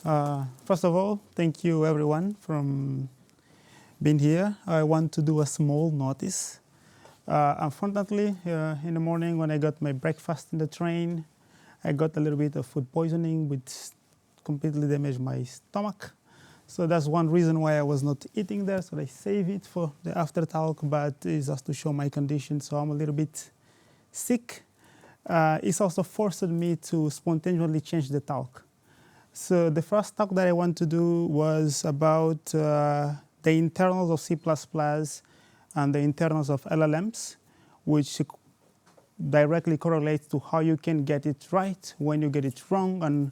First of all, thank you everyone for being here. I want to do a small notice. Unfortunately, in the morning when I got my breakfast in the train, I got a little bit of food poisoning, which completely damaged my stomach. So that's one reason why I was not eating there. So I save it for the after talk, but it's just to show my condition. So I'm a little bit sick. It's also forced me to spontaneously change the talk. So the first talk that I want to do was about the internals of C++ and the internals of LLMs, which directly correlates to how you can get it right, when you get it wrong, and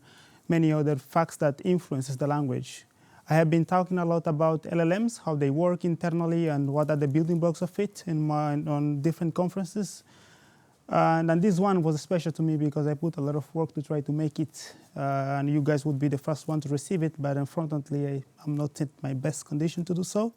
many other facts that influences the language. I have been talking a lot about LLMs, how they work internally, and what are the building blocks of it on different conferences. And this one was special to me because I put a lot of work to try to make it, and you guys would be the first one to receive it, but unfortunately I'm not in my best condition to do so.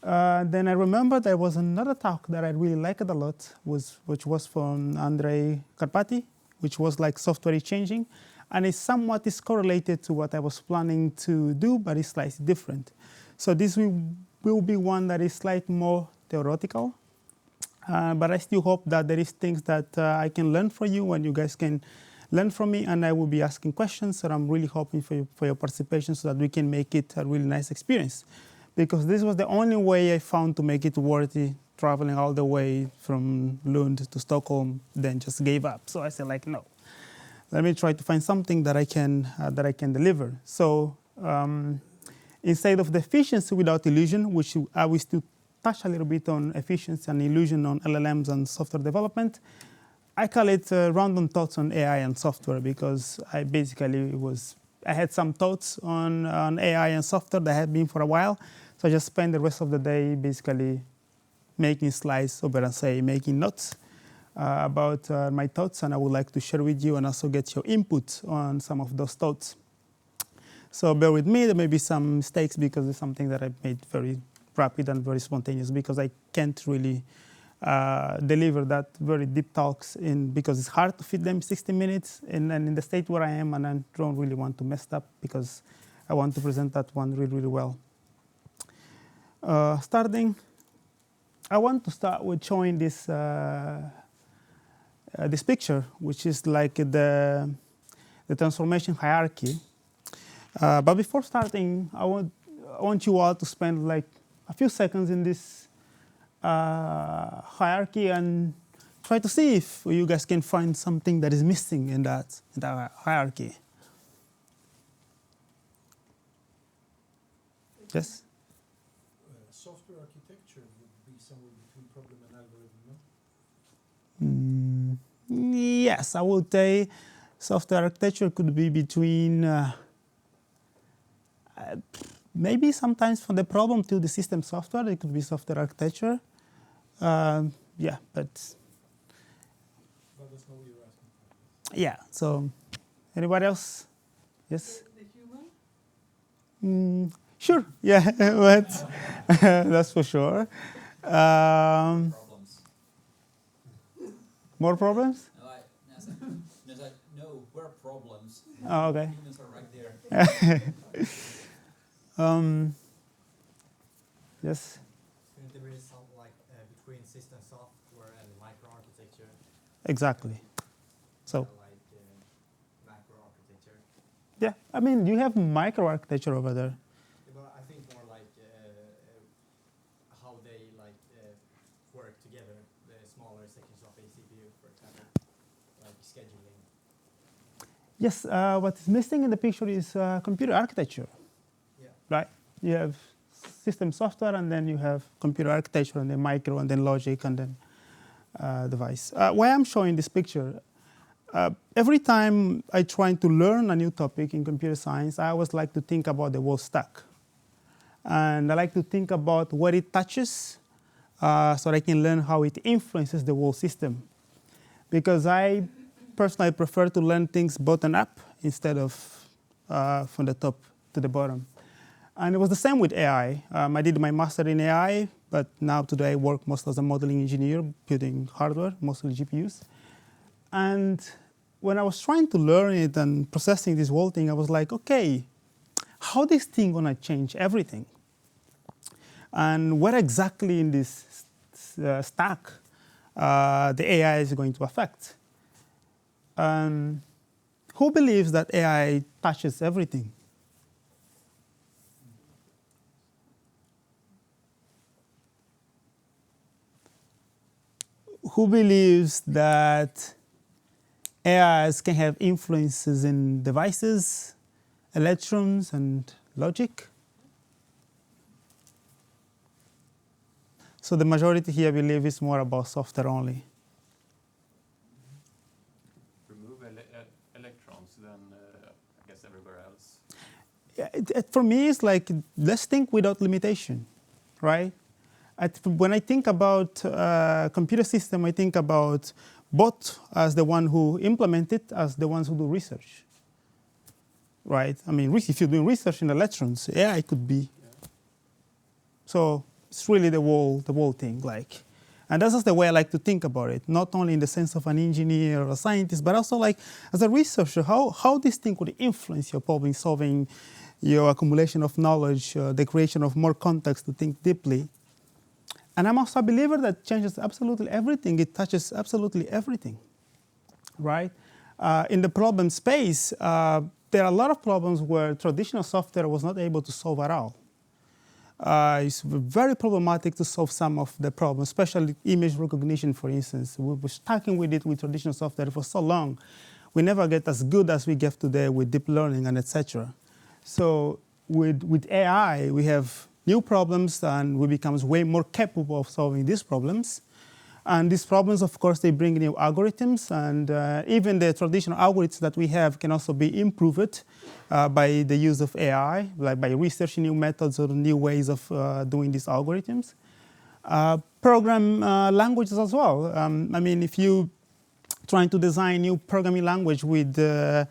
Then I remember there was another talk that I really liked a lot, which was from Andrei Karpathy, which was like software is changing, and it somewhat is correlated to what I was planning to do, but it's slightly different. So this will be one that is slightly more theoretical. But I still hope that there is things that I can learn from you and you guys can learn from me, and I will be asking questions. So I'm really hoping for your participation so that we can make it a really nice experience. Because this was the only way I found to make it worthy, traveling all the way from Lund to Stockholm, then just gave up. So I said, like, no, let me try to find something that I can deliver. So instead of the efficiency without illusion, which I will still touch a little bit on efficiency and illusion on LLMs and software development, I call it random thoughts on AI and software, because I had some thoughts on AI and software that had been for a while. So I just spent the rest of the day basically making slides, or better say, making notes about my thoughts, and I would like to share with you and also get your input on some of those thoughts. So bear with me, there may be some mistakes because it's something that I made very rapid and very spontaneous, because I can't really deliver that very deep talks because it's hard to fit them 60 minutes and in the state where I am, and I don't really want to mess up because I want to present that one really, really well. I want to start with showing this this picture, which is like the transformation hierarchy. But before starting, I want you all to spend like a few seconds in this hierarchy and try to see if you guys can find something that is missing in that hierarchy. Yes? Software architecture would be somewhere between problem and algorithm, no? Yes, I would say software architecture could be between maybe sometimes from the problem to the system software, it could be software architecture. Yeah, but That's not what you're asking for. Yeah, so anybody else? Yes? The human? Sure, yeah, but that's for sure. Problems. More problems? No, we're problems. Oh, okay. Humans are right there. Yes? There is some like between system software and microarchitecture. Exactly. So, Like macroarchitecture. yeah, I mean, you have microarchitecture over there. But I think more like how they like work together. The smaller sections of a CPU, for example, like scheduling. Yes, what is missing in the picture is computer architecture. Yeah. Right? You have system software, and then you have computer architecture, and then micro, and then logic, and then device. Why I'm showing this picture, every time I try to learn a new topic in computer science, I always like to think about the whole stack. And I like to think about what it touches so I can learn how it influences the whole system. Because I personally prefer to learn things bottom up instead of from the top to the bottom. And it was the same with AI. I did my master in AI, but now today I work mostly as a modeling engineer, building hardware, mostly GPUs. And when I was trying to learn it and processing this whole thing, I was like, okay, how this thing gonna change everything? And what exactly in this stack the AI is going to affect? Who believes that AI touches everything? Who believes that AIs can have influences in devices, electrons, and logic? So the majority here believe it's more about software only. Remove electrons, then I guess everywhere else. Yeah, for me, it's like, let's think without limitation, right? When I think about computer system, I think about both as the one who implement it, as the ones who do research, right? I mean, if you're doing research in electrons, AI could be. Yeah. So it's really the whole thing, like. And that's just the way I like to think about it, not only in the sense of an engineer or a scientist, but also like as a researcher, how this thing could influence your problem solving, your accumulation of knowledge, the creation of more context to think deeply. And I'm also a believer that changes absolutely everything. It touches absolutely everything, right? In the problem space, there are a lot of problems where traditional software was not able to solve at all. It's very problematic to solve some of the problems, especially image recognition, for instance. We were stuck with it with traditional software for so long. We never get as good as we get today with deep learning and etc. So with AI, we have new problems, and we become way more capable of solving these problems. And these problems, of course, they bring new algorithms, and even the traditional algorithms that we have can also be improved by the use of AI, like by researching new methods or new ways of doing these algorithms. Program languages as well. I mean, if you trying to design new programming language with the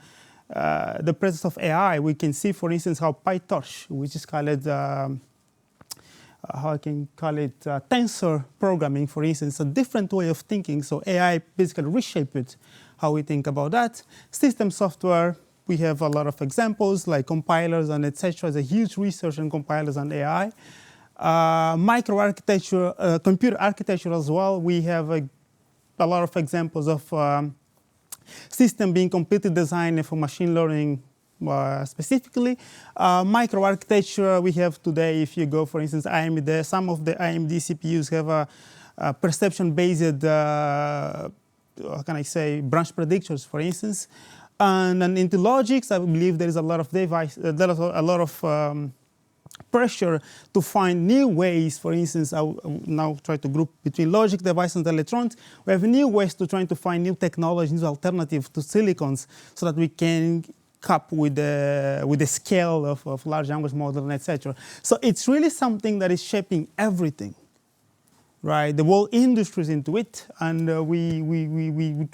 presence of AI, we can see, for instance, how PyTorch, which is called how I can call it tensor programming, for instance, a different way of thinking. So AI basically reshaped how we think about that. System software, we have a lot of examples like compilers and etc. There's a huge research in compilers and AI. Microarchitecture, computer architecture as well. We have a lot of examples of system being completely designed for machine learning. Specifically, microarchitecture we have today, if you go, for instance, AMD, some of the AMD CPUs have a perception-based, how can I say, branch predictors, for instance. And into logics, I believe there is a lot of pressure to find new ways. For instance, I will now try to group between logic, devices, and electronics. We have new ways to trying to find new technologies, new alternatives to silicons, so that we can up with the scale of large language model and etc. So it's really something that is shaping everything, right? The whole industry is into it, and we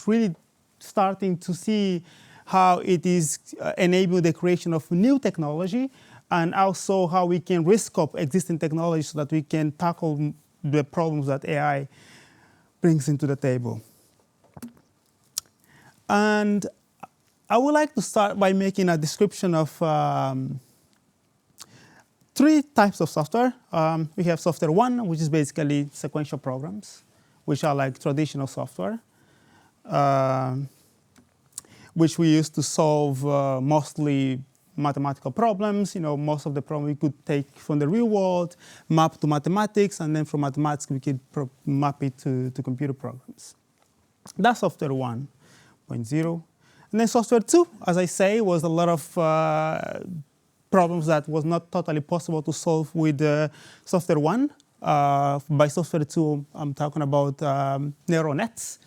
really starting to see how it is enabling the creation of new technology, and also how we can rescope existing technology so that we can tackle the problems that AI brings into the table. And I would like to start by making a description of 3 types of software. We have software 1, which is basically sequential programs, which are like traditional software, which we use to solve mostly mathematical problems. You know, most of the problems we could take from the real world, map to mathematics, and then from mathematics we could map it to computer programs. That's software 1.0. And then software 2, as I say, was a lot of problems that was not totally possible to solve with software 1. By software 2, I'm talking about neural nets,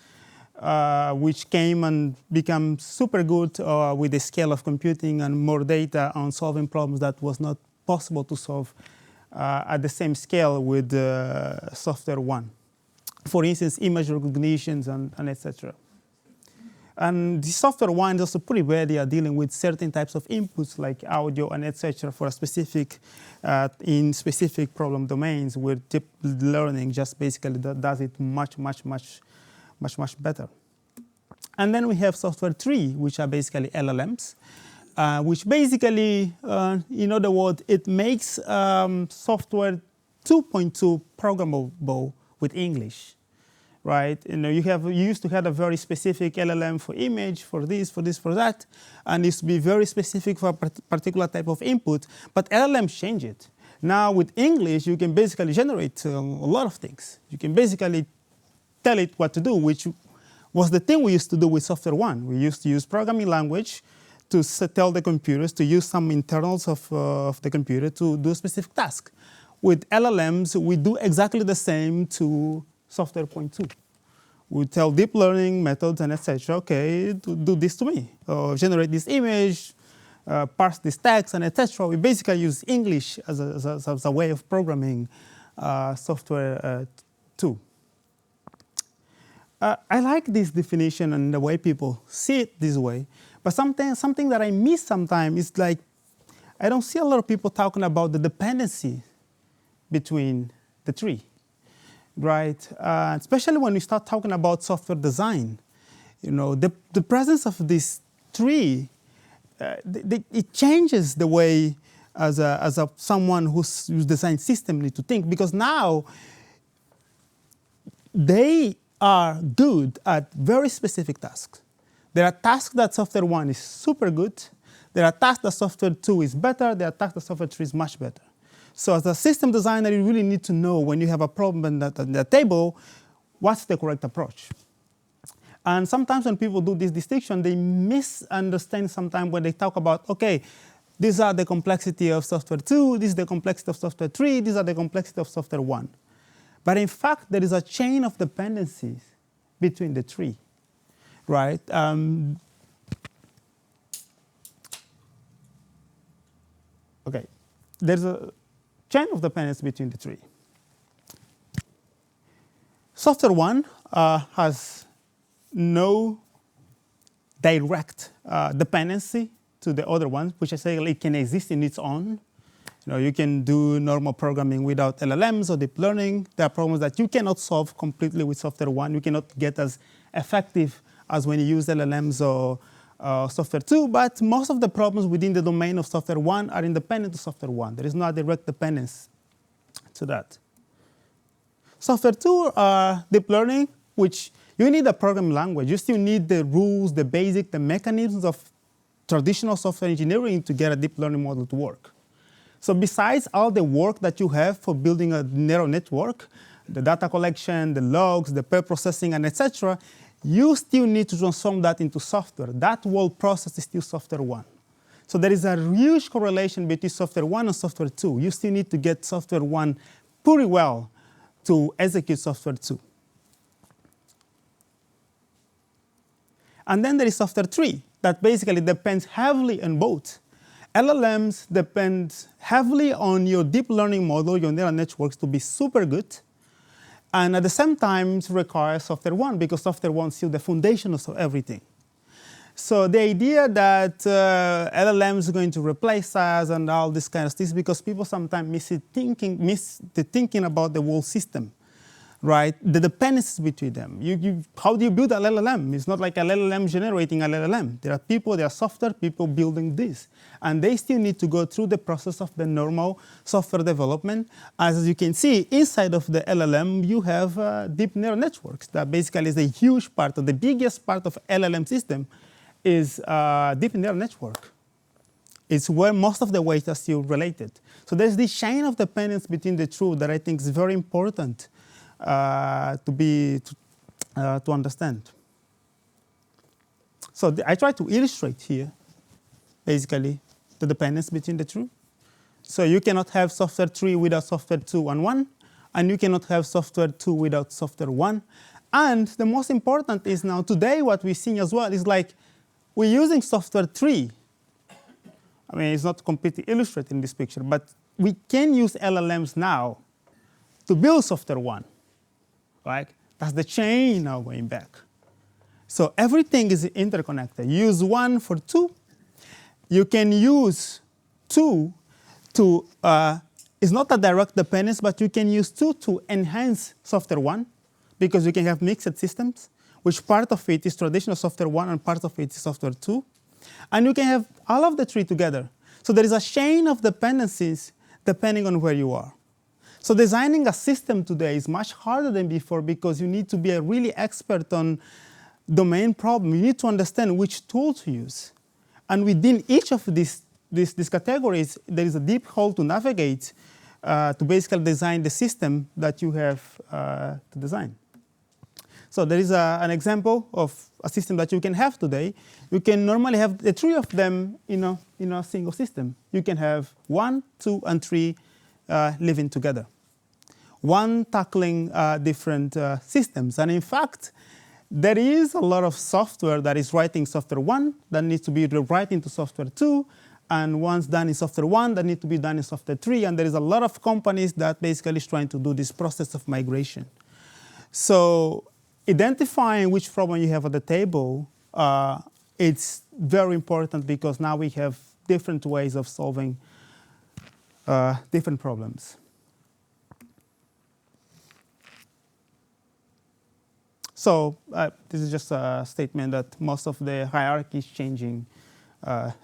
which came and became super good with the scale of computing and more data on solving problems that was not possible to solve at the same scale with software 1. For instance, image recognitions and etc. And the software 1 is also pretty ready at dealing with certain types of inputs like audio and etc. for a specific, in specific problem domains, where deep learning just basically does it much better. And then we have software 3, which are basically LLMs, which basically, in other words, it makes software 2.2 programmable with English, right? You know, you used to have a very specific LLM for image, for this, for that, and it used to be very specific for a particular type of input, but LLMs change it. Now with English, you can basically generate a lot of things. You can basically tell it what to do, which was the thing we used to do with software 1. We used to use programming language to tell the computers to use some internals of the computer to do a specific task. With LLMs, we do exactly the same to software 0.2. We tell deep learning methods and etc. Okay, do this to me, or generate this image, parse this text, and etc. We basically use English as a way of programming software 2. I like this definition and the way people see it this way, but something that I miss sometimes is like, I don't see a lot of people talking about the dependency between the three, right? Especially when we start talking about software design. You know, the presence of these three, it changes the way as someone who's design system need to think, because now they are good at very specific tasks. There are tasks that software 1 is super good. There are tasks that software 2 is better. There are tasks that software 3 is much better. So as a system designer, you really need to know when you have a problem at the table, what's the correct approach. And sometimes when people do this distinction, they misunderstand sometimes when they talk about, okay, these are the complexity of software 2, this is the complexity of software 3, these are the complexity of software 1. But in fact, there is a chain of dependencies between the three, right? Okay, there's a chain of dependency between the three. Software 1 has no direct dependency to the other ones, which I say it can exist in its own. You know, you can do normal programming without LLMs or deep learning. There are problems that you cannot solve completely with software 1. You cannot get as effective as when you use LLMs or software 2, but most of the problems within the domain of software 1 are independent of software 1. There is no direct dependence to that. Software 2 are deep learning, which you need a programming language. You still need the rules, the basic, the mechanisms of traditional software engineering to get a deep learning model to work. So besides all the work that you have for building a neural network, the data collection, the logs, the pair processing, and etc., you still need to transform that into software. That whole process is still software 1. So there is a huge correlation between software 1 and software 2. You still need to get software 1 pretty well to execute software 2. And then there is software 3 that basically depends heavily on both. LLMs depend heavily on your deep learning model, your neural networks, to be super good. And at the same time, it requires software 1 because software 1 is still the foundation of everything. So the idea that LLMs are going to replace us and all this kind of things, because people sometimes miss the thinking about the whole system, right? The dependencies between them. How do you build an LLM? It's not like an LLM generating an LLM. There are people, there are software people building this. And they still need to go through the process of the normal software development. As you can see, inside of the LLM, you have deep neural networks. That basically is a huge part of the biggest part of LLM system is deep neural network. It's where most of the weights are still related. So there's this chain of dependence between the two that I think is very important to understand. So I try to illustrate here, basically, the dependence between the two. So you cannot have software 3 without software 2 and 1, and you cannot have software 2 without software 1. And the most important is now today what we're seeing as well is like we're using software 3. I mean, it's not completely illustrated in this picture, but we can use LLMs now to build software 1. Right? That's the chain now going back. So everything is interconnected. You use 1 for 2. You can use 2 to, it's not a direct dependence, but you can use 2 to enhance software 1 because you can have mixed systems. which part of it is traditional software 1 and part of it is software 2. And you can have all of the three together. So there is a chain of dependencies depending on where you are. So designing a system today is much harder than before because you need to be a really expert on domain problem. You need to understand which tool to use. And within each of these categories, there is a deep hole to navigate to basically design the system that you have to design. So there is an example of a system that you can have today. You can normally have the three of them in a single system. You can have 1, 2, and 3 living together. One tackling different systems. And in fact, there is a lot of software that is writing software 1 that needs to be rewriting to software 2, and once done in software 1 that need to be done in software 3, and there is a lot of companies that basically is trying to do this process of migration. So identifying which problem you have at the table, it's very important because now we have different ways of solving different problems. So this is just a statement that most of the hierarchy is changing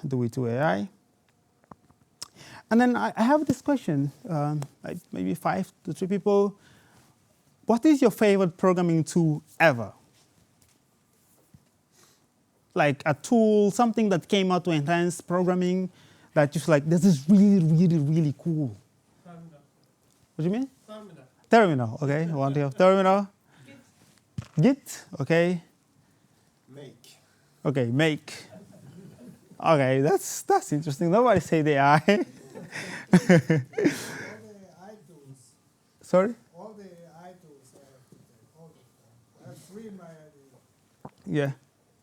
due to AI. And then I have this question, maybe 5 to 3 people. What is your favorite programming tool ever? Like a tool, something that came out to enhance programming that you feel like, this is really, really, really cool. Terminal. What do you mean? Terminal. Terminal, okay. One thing of terminal. Git, okay. Make. Okay, make. Okay, that's interesting. Nobody say the AI. All the AI tools. Sorry? All the AI tools are all of them. I have 3 in my idea. Yeah,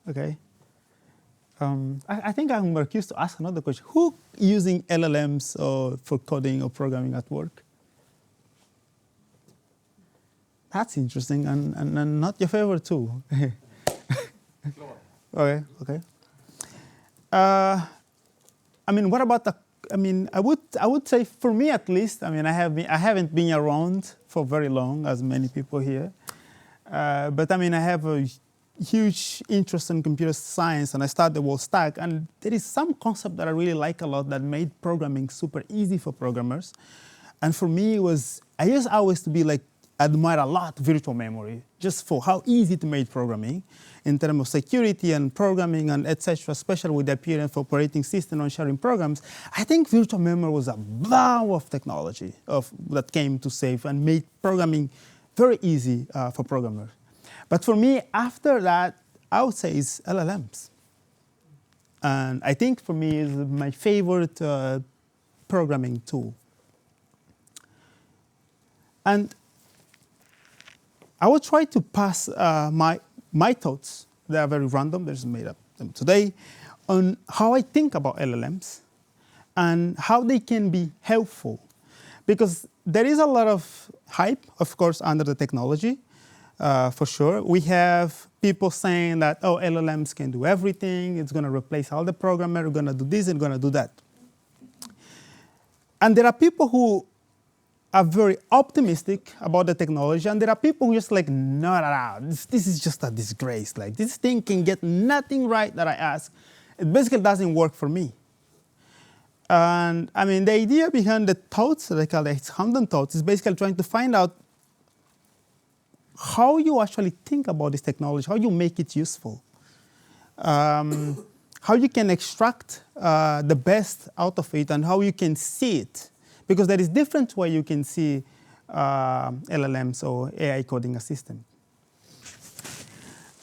okay. I think I'm more curious to ask another question. Who using LLMs for coding or programming at work? That's interesting, and not your favorite tool. Okay, okay. I mean, what about the? I mean, I would say for me at least. I mean, I haven't been around for very long, as many people here. But I mean, I have a huge interest in computer science, and I started the whole stack. And there is some concept that I really like a lot that made programming super easy for programmers. And for me, it was I used always to be like. Admire a lot virtual memory, just for how easy it made programming in terms of security and programming and etc., especially with the appearance of operating system on sharing programs. I think virtual memory was a blow of technology that came to save and made programming very easy for programmers. But for me, after that, I would say it's LLMs. And I think for me, is my favorite programming tool. And I will try to pass my thoughts, they are very random, there's made up them today, on how I think about LLMs and how they can be helpful. Because there is a lot of hype, of course, under the technology, for sure. We have people saying that, oh, LLMs can do everything, it's going to replace all the programmers, we're going to do this and going to do that. And there are people who are very optimistic about the technology, and there are people who just like, no, this is just a disgrace. Like, this thing can get nothing right that I ask. It basically doesn't work for me. And I mean, the idea behind the thoughts, that I call it Hamdan thoughts, is basically trying to find out how you actually think about this technology, how you make it useful, how you can extract the best out of it, and how you can see it. Because there is different way you can see LLMs or AI coding assistant.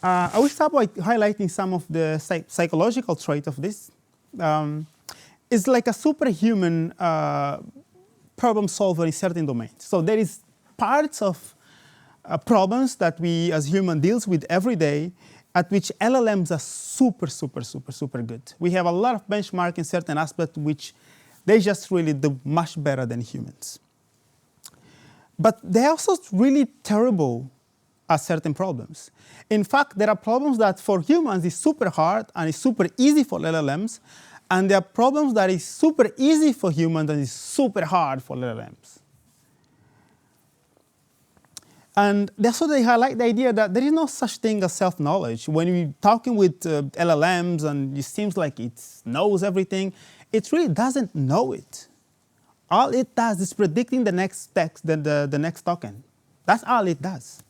I will start by highlighting some of the psychological traits of this. It's like a superhuman problem solver in certain domains. So there is parts of problems that we as human deals with every day at which LLMs are super good. We have a lot of benchmark in certain aspects which they just really do much better than humans. But they're also really terrible at certain problems. In fact, there are problems that for humans is super hard and is super easy for LLMs, and there are problems that is super easy for humans and is super hard for LLMs. And so they highlight the idea that there is no such thing as self-knowledge. When you're talking with LLMs and it seems like it knows everything, it really doesn't know it. All it does is predicting the next text, the next token. That's all it does.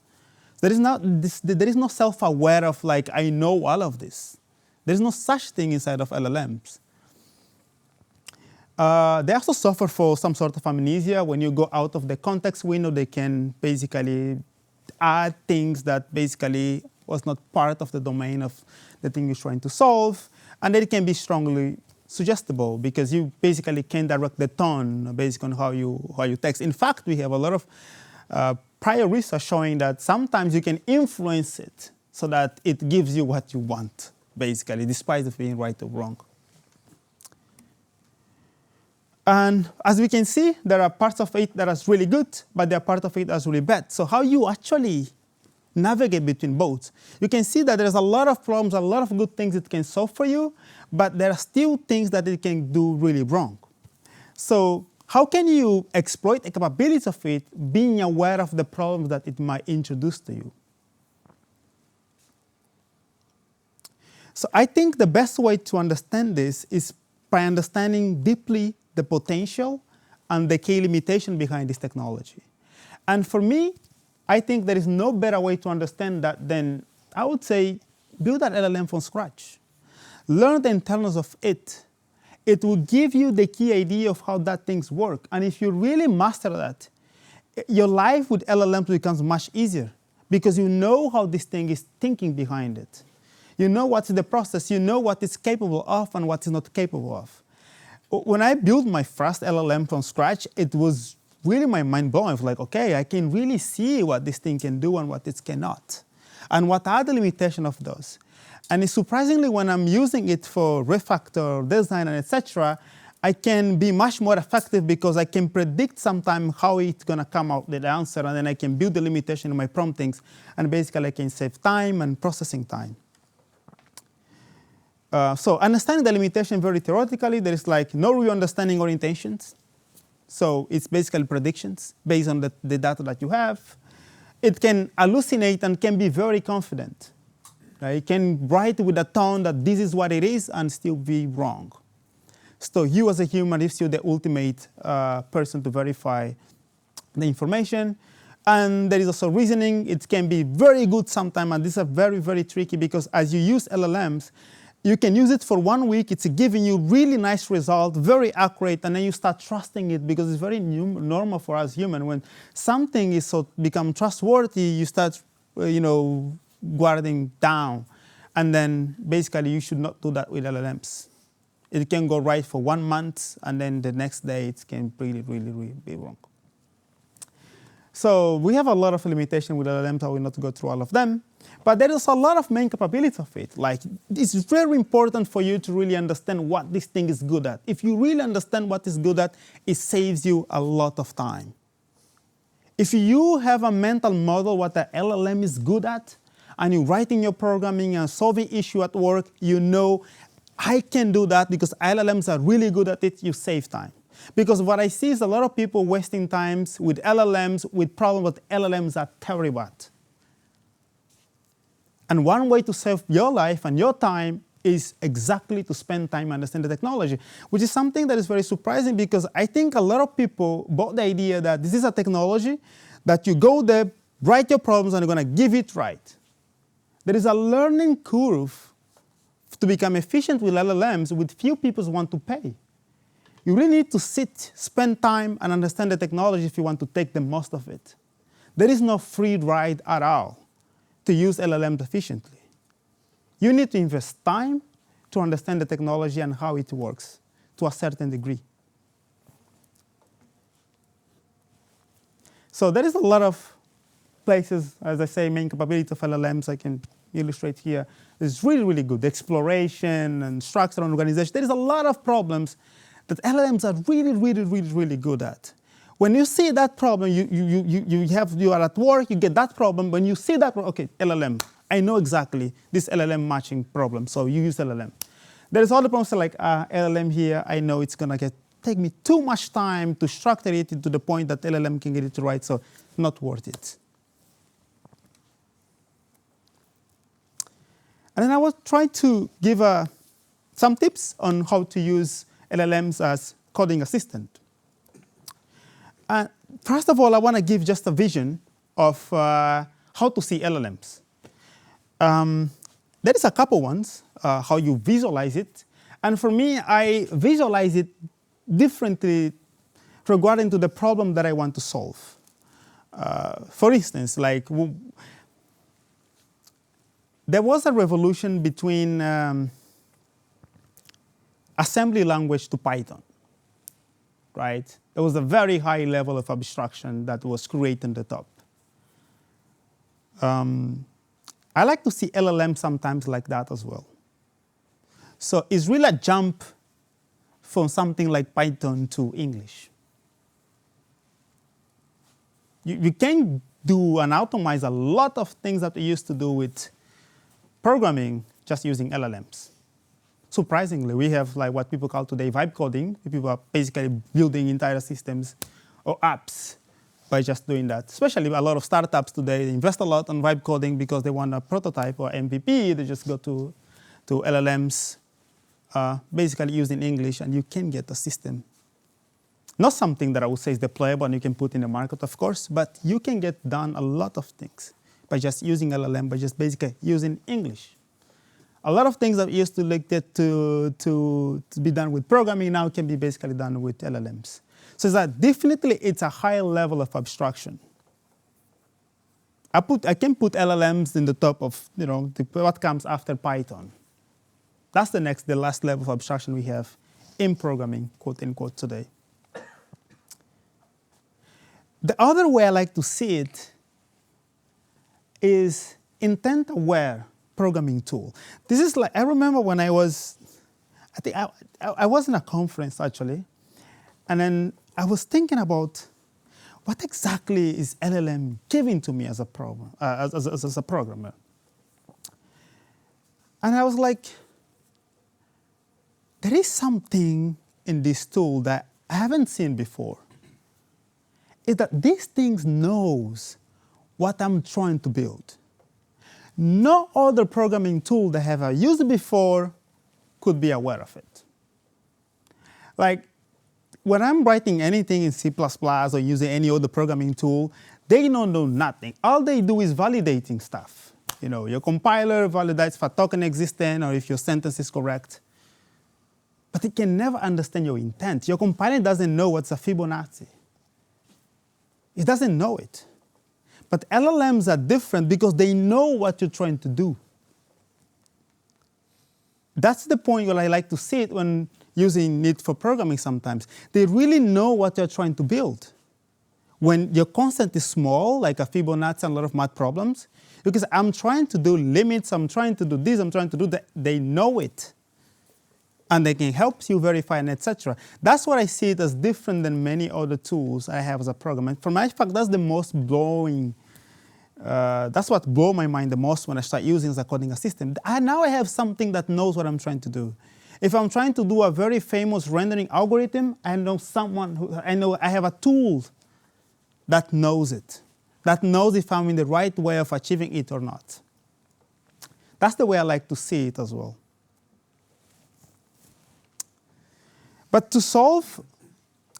There is no self-aware of like, I know all of this. There is no such thing inside of LLMs. They also suffer for some sort of amnesia. When you go out of the context window, they can basically add things that basically was not part of the domain of the thing you're trying to solve. And they can be strongly suggestible because you basically can direct the tone based on how you text. In fact, we have a lot of prior research showing that sometimes you can influence it so that it gives you what you want, basically, despite it being right or wrong. And as we can see, there are parts of it that are really good, but there are parts of it that are really bad. So how you actually navigate between both? You can see that there's a lot of problems, a lot of good things it can solve for you, but there are still things that it can do really wrong. So how can you exploit the capabilities of it, being aware of the problems that it might introduce to you? So I think the best way to understand this is by understanding deeply the potential and the key limitation behind this technology. And for me, I think there is no better way to understand that than, I would say, build an LLM from scratch. Learn the internals of it. It will give you the key idea of how that things work. And if you really master that, your life with LLMs becomes much easier because you know how this thing is thinking behind it. You know what's the process, you know what it's capable of and what it's not capable of. When I built my first LLM from scratch, it was really my mind blowing. I was like, okay, I can really see what this thing can do and what it cannot, and what are the limitations of those. And it's surprisingly, when I'm using it for refactor, design, and etc., I can be much more effective because I can predict sometime how it's going to come out with the answer, and then I can build the limitation in my promptings, and basically I can save time and processing time. So understanding the limitation very theoretically, there is like no real understanding or intentions. So it's basically predictions based on the data that you have. It can hallucinate and can be very confident. It can write with a tone that this is what it is and still be wrong. So you as a human, if you're the ultimate person to verify the information. And there is also reasoning. It can be very good sometimes, and these are very, very tricky because as you use LLMs, you can use it for 1 week, it's giving you really nice result, very accurate, and then you start trusting it because it's very normal for us humans. When something is become trustworthy, you start, guarding down. And then basically you should not do that with LLMs. It can go right for 1 month, and then the next day it can really, really, really be wrong. So we have a lot of limitations with LLMs. I will not go through all of them. But there is a lot of main capabilities of it. Like, it's very important for you to really understand what this thing is good at. If you really understand what it's good at, it saves you a lot of time. If you have a mental model what the LLM is good at, and you're writing your programming and solving issue at work, you know, I can do that because LLMs are really good at it, you save time. Because what I see is a lot of people wasting times with LLMs, with problems that LLMs are terrible at. And one way to save your life and your time is exactly to spend time understanding the technology, which is something that is very surprising because I think a lot of people bought the idea that this is a technology that you go there, write your problems, and you're going to give it right. There is a learning curve to become efficient with LLMs with few people want to pay. You really need to sit, spend time, and understand the technology if you want to take the most of it. There is no free ride at all to use LLMs efficiently. You need to invest time to understand the technology and how it works to a certain degree. So there is a lot of places, as I say, main capability of LLMs I can illustrate here. It's really, really good. The exploration and structure and organization. There is a lot of problems that LLMs are really, really, really, really good at. When you see that problem, you are at work, you get that problem. When you see that, okay, LLM, I know exactly this LLM matching problem, so you use LLM. There's other problems like LLM here, I know it's going to take me too much time to structure it to the point that LLM can get it right, so not worth it. And then I will try to give some tips on how to use LLMs as coding assistant. First of all, I want to give just a vision of how to see LLMs. There is a couple ones, how you visualize it. And for me, I visualize it differently regarding to the problem that I want to solve. For instance, like there was a revolution between assembly language to Python, right? There was a very high level of abstraction that was created on the top. I like to see LLM sometimes like that as well. So it's really a jump from something like Python to English. You can do and automate a lot of things that we used to do with programming just using LLMs. Surprisingly, we have like what people call today vibe coding. People are basically building entire systems or apps by just doing that. Especially a lot of startups today, they invest a lot on vibe coding because they want a prototype or MVP. They just go to LLMs, basically using English, and you can get a system. Not something that I would say is deployable and you can put in the market, of course, but you can get done a lot of things by just using LLM, by just basically using English. A lot of things that used to like that to be done with programming now can be basically done with LLMs. So that definitely it's a higher level of abstraction. I can put LLMs in the top of what comes after Python. That's the last level of abstraction we have in programming, quote unquote, today. The other way I like to see it is intent-aware programming tool. This is like, I remember when I was in a conference actually, and then I was thinking about what exactly is LLM giving to me as a problem, as a programmer. And I was like, there is something in this tool that I haven't seen before. Is that this thing knows what I'm trying to build. No other programming tool that I have used before could be aware of it. Like, when I'm writing anything in C++ or using any other programming tool, they don't know nothing. All they do is validating stuff. Your compiler validates if a token exists or if your sentence is correct. But it can never understand your intent. Your compiler doesn't know what's a Fibonacci. It doesn't know it. But LLMs are different because they know what you're trying to do. That's the point where I like to see it when using it for programming sometimes. They really know what you're trying to build. When your constant is small, like a Fibonacci and a lot of math problems, because I'm trying to do limits, I'm trying to do this, I'm trying to do that, they know it. And they can help you verify and etc. That's what I see it as different than many other tools I have as a programmer. For my fact, that's the most blowing. That's what blew my mind the most when I start using as a coding assistant. Now I have something that knows what I'm trying to do. If I'm trying to do a very famous rendering algorithm, I know I have a tool that knows it, that knows if I'm in the right way of achieving it or not. That's the way I like to see it as well. But to solve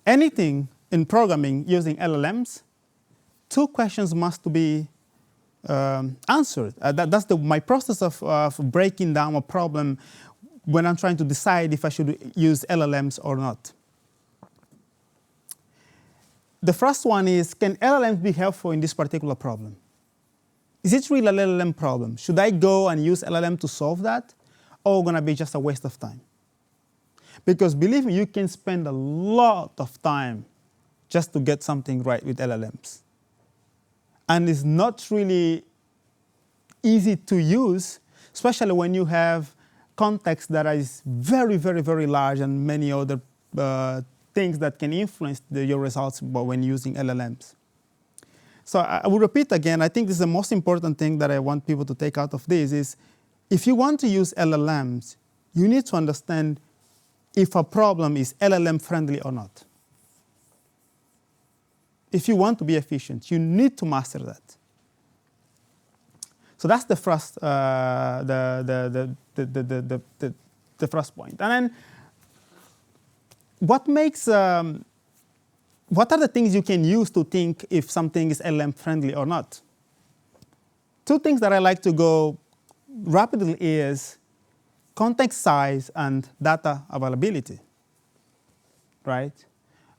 anything in programming using LLMs, two questions must be answered. That's my process of breaking down a problem when I'm trying to decide if I should use LLMs or not. The first one is, can LLMs be helpful in this particular problem? Is it really an LLM problem? Should I go and use LLM to solve that, or going to be just a waste of time? Because believe me, you can spend a lot of time just to get something right with LLMs. And it's not really easy to use, especially when you have context that is very, very, very large and many other things that can influence your results when using LLMs. So I will repeat again, I think this is the most important thing that I want people to take out of this is, if you want to use LLMs, you need to understand if a problem is LLM friendly or not. If you want to be efficient, you need to master that. So that's the first, the first point. And then, what are the things you can use to think if something is LLM friendly or not? Two things that I like to go rapidly is context size and data availability, right?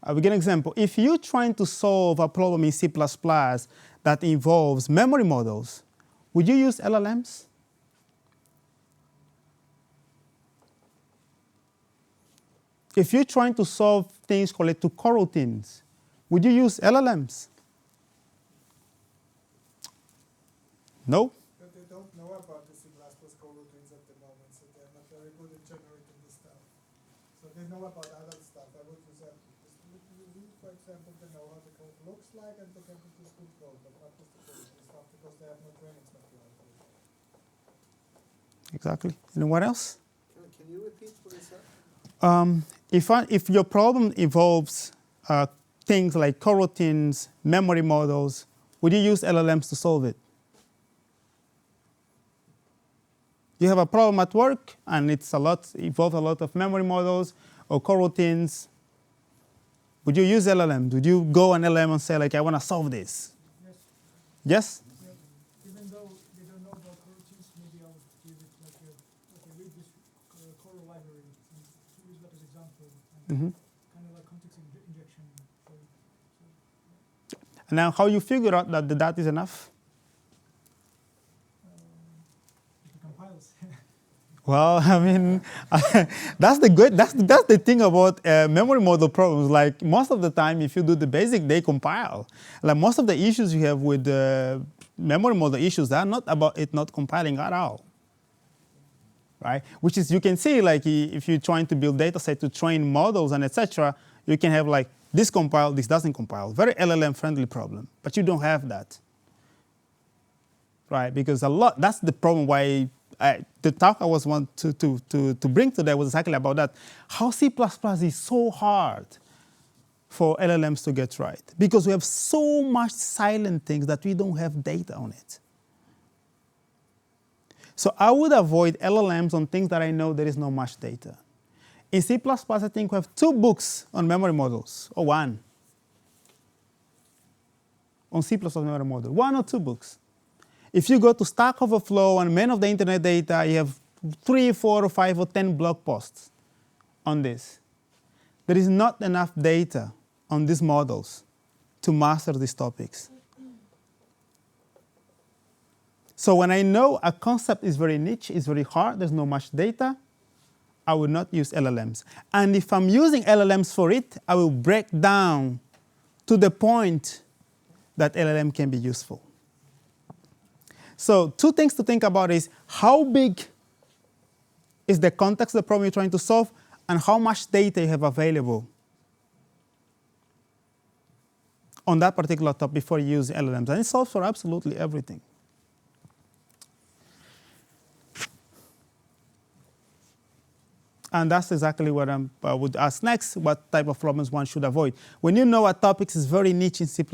We give an example. If you're trying to solve a problem in C++ that involves memory models, would you use LLMs? If you're trying to solve things related to coroutines, would you use LLMs? No? But they don't know about the C++ coroutines at the moment, so they're not very good at generating this stuff. So they know about other stuff. I would use that. For example, they know how the code looks like and they can produce good code, but not just the coroutine stuff because they have no training material. Exactly. Anyone else? Can you repeat what you said? If your problem involves things like coroutines, memory models, would you use LLMs to solve it? You have a problem at work, and it's involves a lot of memory models or coroutines. Would you use LLM? Would you go on LLM and say, like, I want to solve this? Yes. Yes? Even though they don't know about coroutines, maybe I would give it like read this Coro library and use that as example and kind of like context injection. And now, how you figure out that the data is enough? If it compiles. Well, I mean, that's the thing about memory model problems. Like, most of the time, if you do the basic, they compile. Like, most of the issues you have with memory model issues are not about it not compiling at all, right? Which is, you can see, like, if you're trying to build data set to train models and etc., you can have, like, this compile, this doesn't compile. Very LLM-friendly problem, but you don't have that, right? Because that's the problem why the talk I was want to bring today was exactly about that. How C++ is so hard for LLMs to get right. Because we have so much silent things that we don't have data on it. So I would avoid LLMs on things that I know there is not much data. In C++, I think we have 2 books on memory models, or 1. On C++ memory model, 1 or 2 books. If you go to Stack Overflow and many of the internet data, you have 3, 4, or 5, or 10 blog posts on this. There is not enough data on these models to master these topics. So when I know a concept is very niche, it's very hard, there's not much data, I will not use LLMs. And if I'm using LLMs for it, I will break down to the point that LLM can be useful. So 2 things to think about is how big is the context of the problem you're trying to solve, and how much data you have available on that particular topic before you use LLMs. And it solves for absolutely everything. And that's exactly what I would ask next, what type of problems one should avoid. When you know a topic is very niche in C++,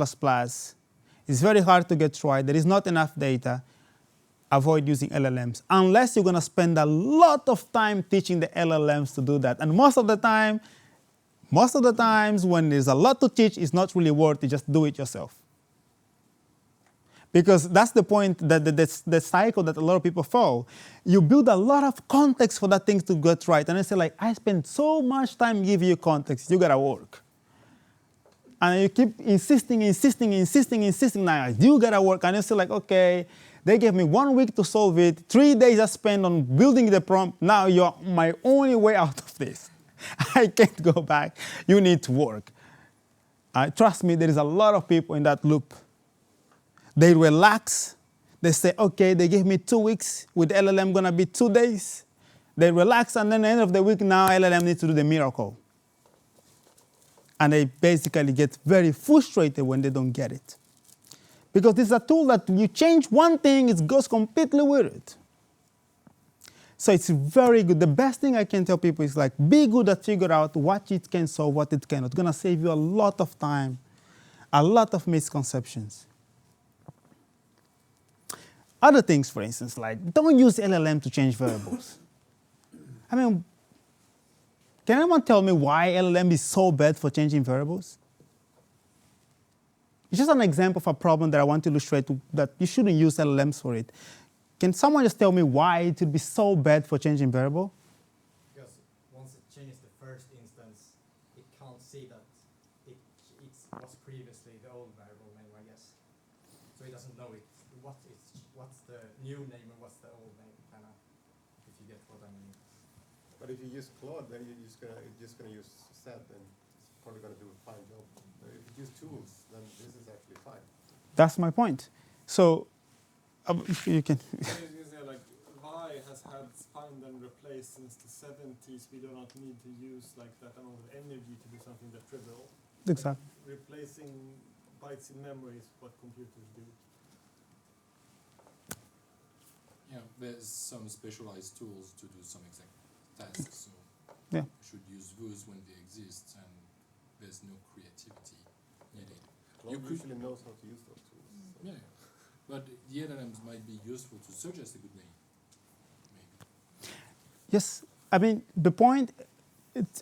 it's very hard to get right, there is not enough data, avoid using LLMs. Unless you're going to spend a lot of time teaching the LLMs to do that. And most of the times when there's a lot to teach, it's not really worth it, just do it yourself. Because that's the point, that the cycle that a lot of people fall. You build a lot of context for that thing to get right. And I say, like, I spend so much time giving you context, you got to work. And you keep insisting, now you got to work. And you say, like, okay, they gave me 1 week to solve it, 3 days I spent on building the prompt, now you're my only way out of this. I can't go back, you need to work. Trust me, there is a lot of people in that loop. They relax. They say, okay, they gave me 2 weeks. With LLM, going to be 2 days. They relax, and then at the end of the week, now LLM needs to do the miracle. And they basically get very frustrated when they don't get it. Because this is a tool that you change one thing, it goes completely weird. So it's very good. The best thing I can tell people is, like, be good at figuring out what it can solve, what it cannot. It's going to save you a lot of time, a lot of misconceptions. other things, for instance, like don't use LLM to change variables. I mean, can anyone tell me why LLM is so bad for changing variables? It's just an example of a problem that I want to illustrate that you shouldn't use LLMs for it. Can someone just tell me why it would be so bad for changing variable? Because once it changes the first instance, it can't see that it was previously the old variable name, I guess. So it doesn't know what's the new name and what's the old name, kind of, if you get what I mean. But if you use Claude, then you're just gonna use set, and it's probably gonna do a fine job. But if you use tools, then this is actually fine. That's my point. So you can. Like Vi has had find and replace since the 70s. We do not need to use like that amount of energy to do something that trivial. Exactly. Like replacing bytes in memory is what computers do. Yeah, there's some specialized tools to do some exact tasks. So Yeah. you should use those when they exist, and there's no creativity needed. Claude could- usually knows how to use those tools. So. Yeah, but the LLMs might be useful to suggest a good name, maybe. Yes, I mean the point.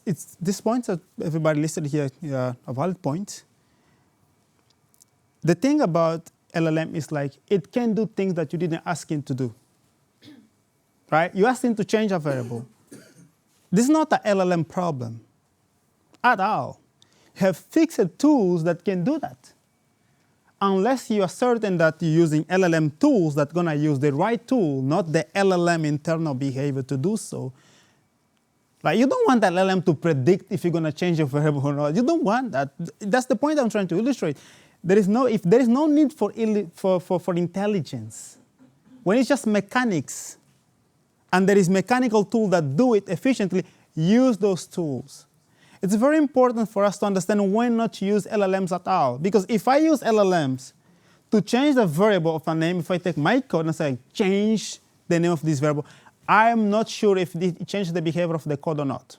It's this point that everybody listed here a valid point. The thing about LLM is like it can do things that you didn't ask him to do. Right? You asked him to change a variable. This is not an LLM problem at all. You have fixed tools that can do that. Unless you are certain that you're using LLM tools that are going to use the right tool, not the LLM internal behavior to do so. Like you don't want that LLM to predict if you're going to change your variable or not. You don't want that. That's the point I'm trying to illustrate. If there is no need for intelligence, when it's just mechanics, and there is mechanical tools that do it efficiently, use those tools. It's very important for us to understand when not to use LLMs at all. Because if I use LLMs to change the variable of a name, if I take my code and say, change the name of this variable, I'm not sure if it changes the behavior of the code or not.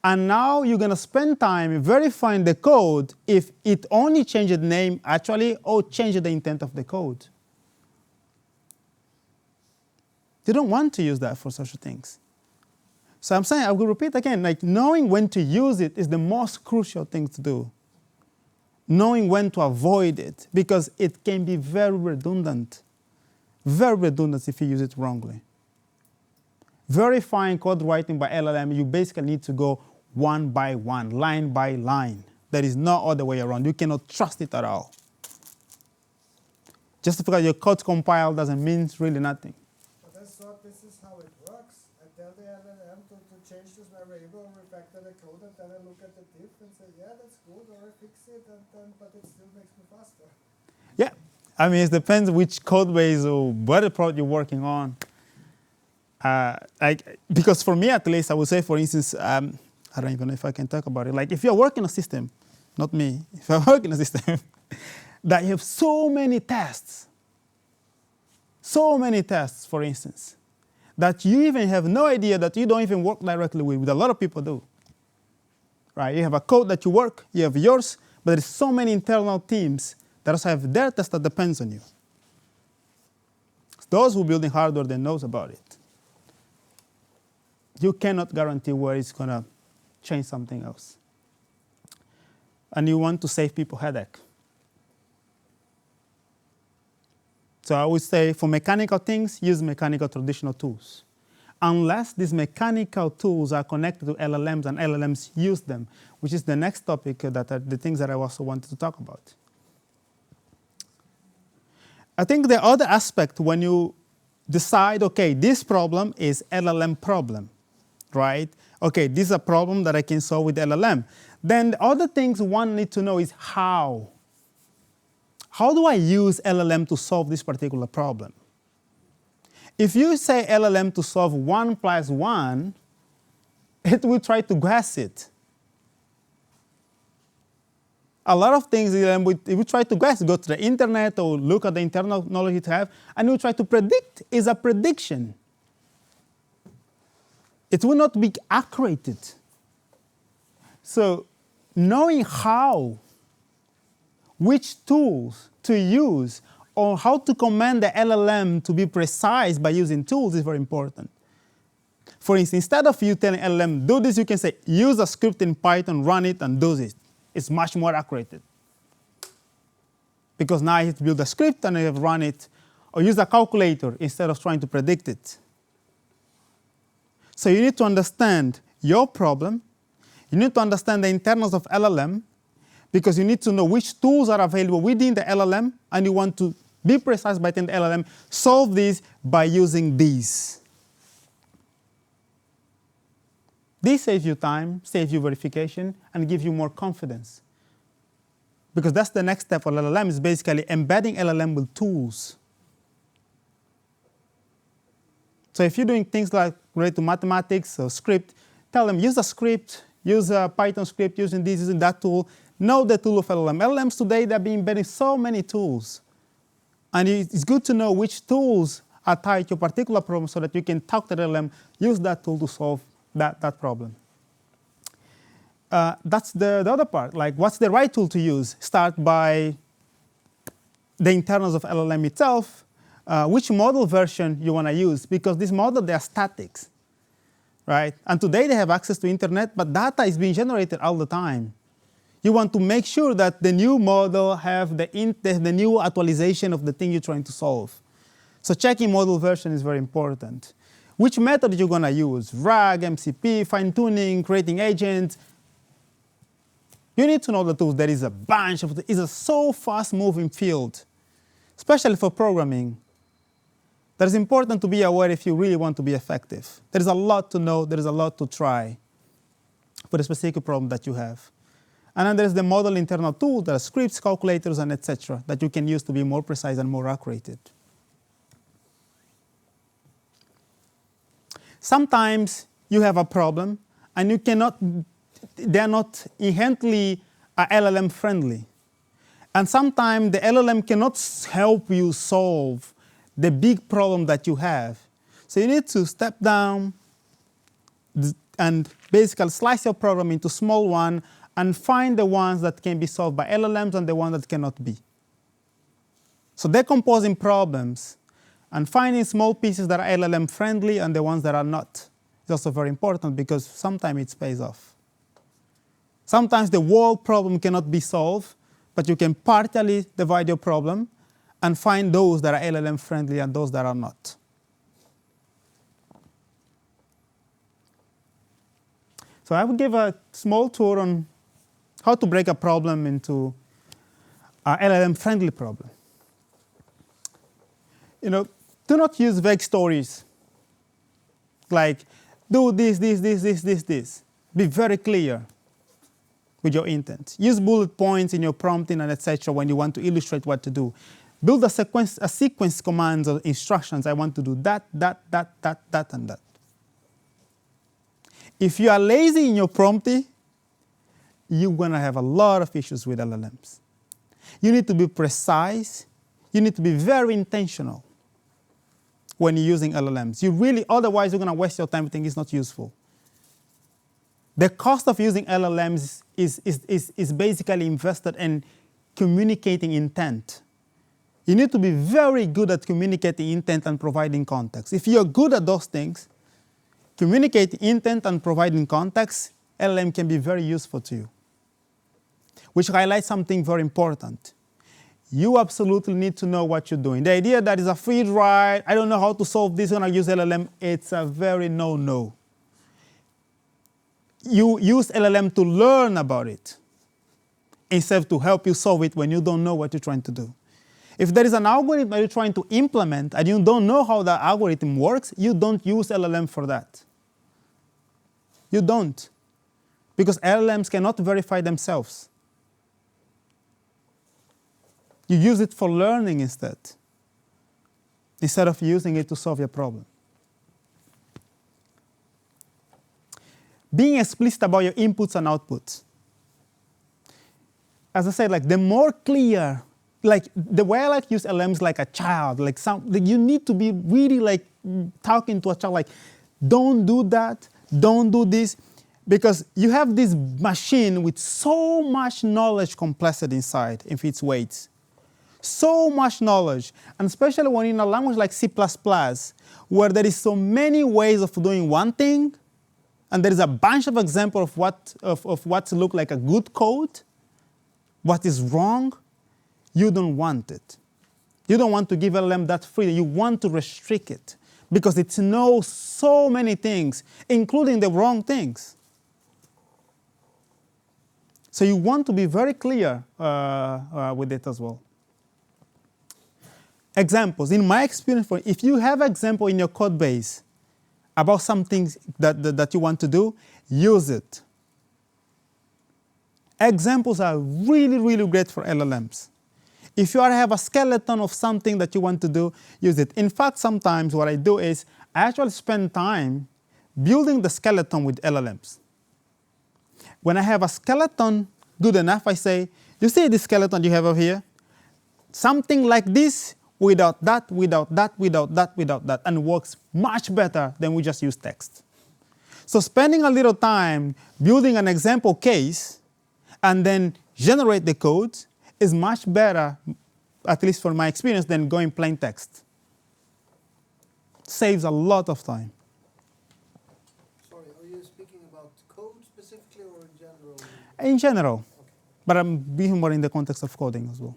And now you're going to spend time verifying the code if it only changed the name actually or changed the intent of the code. You don't want to use that for such things. So I'm saying, I will repeat again, like knowing when to use it is the most crucial thing to do. Knowing when to avoid it, because it can be very redundant. Very redundant if you use it wrongly. Verifying code writing by LLM, you basically need to go one by one, line by line. There is no other way around. You cannot trust it at all. Just because your code compiled doesn't mean really nothing. But I thought this is how it works. I tell the LLM to change this variable, refactor the code, and then I look at the diff and say, yeah, that's good, or I fix it, but it still makes me faster. Yeah, I mean, it depends which code base or what project you're working on. Because for me, at least, I would say, for instance, I don't even know if I can talk about it. Like, if you're working a system, not me, if I work in a system that you have so many tests, for instance, that you even have no idea that you don't even work directly with a lot of people do. Right? You have a code that you work, you have yours, but there's so many internal teams that also have their test that depends on you. Those who are building hardware, they knows about it. You cannot guarantee where it's going to change something else. And you want to save people headache. So I would say for mechanical things, use mechanical traditional tools. Unless these mechanical tools are connected to LLMs and LLMs use them, which is the next topic that are the things that I also wanted to talk about. I think the other aspect when you decide, okay, this problem is LLM problem, right? Okay, this is a problem that I can solve with LLM. Then the other things one needs to know is how. How do I use LLM to solve this particular problem? If you say LLM to solve 1 + 1, it will try to guess it. A lot of things it will try to guess, go to the internet or look at the internal knowledge it has, and it will try to predict. It's a prediction. It will not be accurate. So knowing how, which tools to use, on how to command the LLM to be precise by using tools is very important. For instance, instead of you telling LLM, do this, you can say, use a script in Python, run it, and do it. It's much more accurate. Because now I have to build a script and I have run it, or use a calculator instead of trying to predict it. So you need to understand your problem. You need to understand the internals of LLM, because you need to know which tools are available within the LLM, and you want to be precise by telling the LLM, solve this by using these. This saves you time, saves you verification, and gives you more confidence. Because that's the next step for LLM, is basically embedding LLM with tools. So if you're doing things like related to mathematics or script, tell them, use a script, use a Python script, using this, using that tool. Know the tool of LLM. LLMs today, they're being embedding so many tools. And it's good to know which tools are tied to a particular problem so that you can talk to the LLM, use that tool to solve that problem. That's the other part. Like, what's the right tool to use? Start by the internals of LLM itself, which model version you want to use, because this model, they are statics, right? And today they have access to internet, but data is being generated all the time. You want to make sure that the new model have the new actualization of the thing you're trying to solve. So checking model version is very important. Which method you're going to use? RAG, MCP, fine-tuning, creating agents. You need to know the tools. There is a bunch of it's a so fast-moving field, especially for programming. That is important to be aware if you really want to be effective. There is a lot to know. There is a lot to try for the specific problem that you have. And then there's the model internal tool. There are scripts, calculators, and etc. that you can use to be more precise and more accurate. Sometimes you have a problem, and you cannot, they're not inherently LLM friendly. And sometimes the LLM cannot help you solve the big problem that you have. So you need to step down and basically slice your problem into small ones and find the ones that can be solved by LLMs and the ones that cannot be. So decomposing problems and finding small pieces that are LLM friendly and the ones that are not is also very important, because sometimes it pays off. Sometimes the whole problem cannot be solved, but you can partially divide your problem and find those that are LLM friendly and those that are not. So I will give a small tour on how to break a problem into an LLM friendly problem. Do not use vague stories like, do this, this, this, this, this, this. Be very clear with your intent. Use bullet points in your prompting and etc. when you want to illustrate what to do. Build a sequence commands or instructions. I want to do that, and that. If you are lazy in your prompting, you're going to have a lot of issues with LLMs. You need to be precise. You need to be very intentional when you're using LLMs. Otherwise you're going to waste your time thinking it's not useful. The cost of using LLMs is basically invested in communicating intent. You need to be very good at communicating intent and providing context. If you're good at those things, communicating intent and providing context, LLM can be very useful to you. Which highlights something very important. You absolutely need to know what you're doing. The idea that it's a free ride, I don't know how to solve this when I use LLM, it's a very no-no. You use LLM to learn about it instead of to help you solve it when you don't know what you're trying to do. If there is an algorithm that you're trying to implement and you don't know how the algorithm works, you don't use LLM for that. You don't. Because LLMs cannot verify themselves. You use it for learning instead of using it to solve your problem. Being explicit about your inputs and outputs. As I said, the more clear, the way I like to use LLMs like a child, you need to be really talking to a child, don't do that, don't do this, because you have this machine with so much knowledge complexity inside if its weights. So much knowledge, and especially when in a language like C++, where there is so many ways of doing one thing, and there is a bunch of examples of what look like a good code, what is wrong, you don't want it. You don't want to give LLM that freedom. You want to restrict it because it knows so many things, including the wrong things. So you want to be very clear with it as well. Examples. In my experience, if you have an example in your code base about something that you want to do, use it. Examples are really, really great for LLMs. If you have a skeleton of something that you want to do, use it. In fact, sometimes what I do is I actually spend time building the skeleton with LLMs. When I have a skeleton good enough, I say, you see this skeleton you have over here? Something like this, without that, without that, without that, without that, and works much better than we just use text. So spending a little time building an example case and then generate the code is much better, at least for my experience, than going plain text. Saves a lot of time. Sorry, are you speaking about code specifically or in general? In general, but I'm being more in the context of coding as well.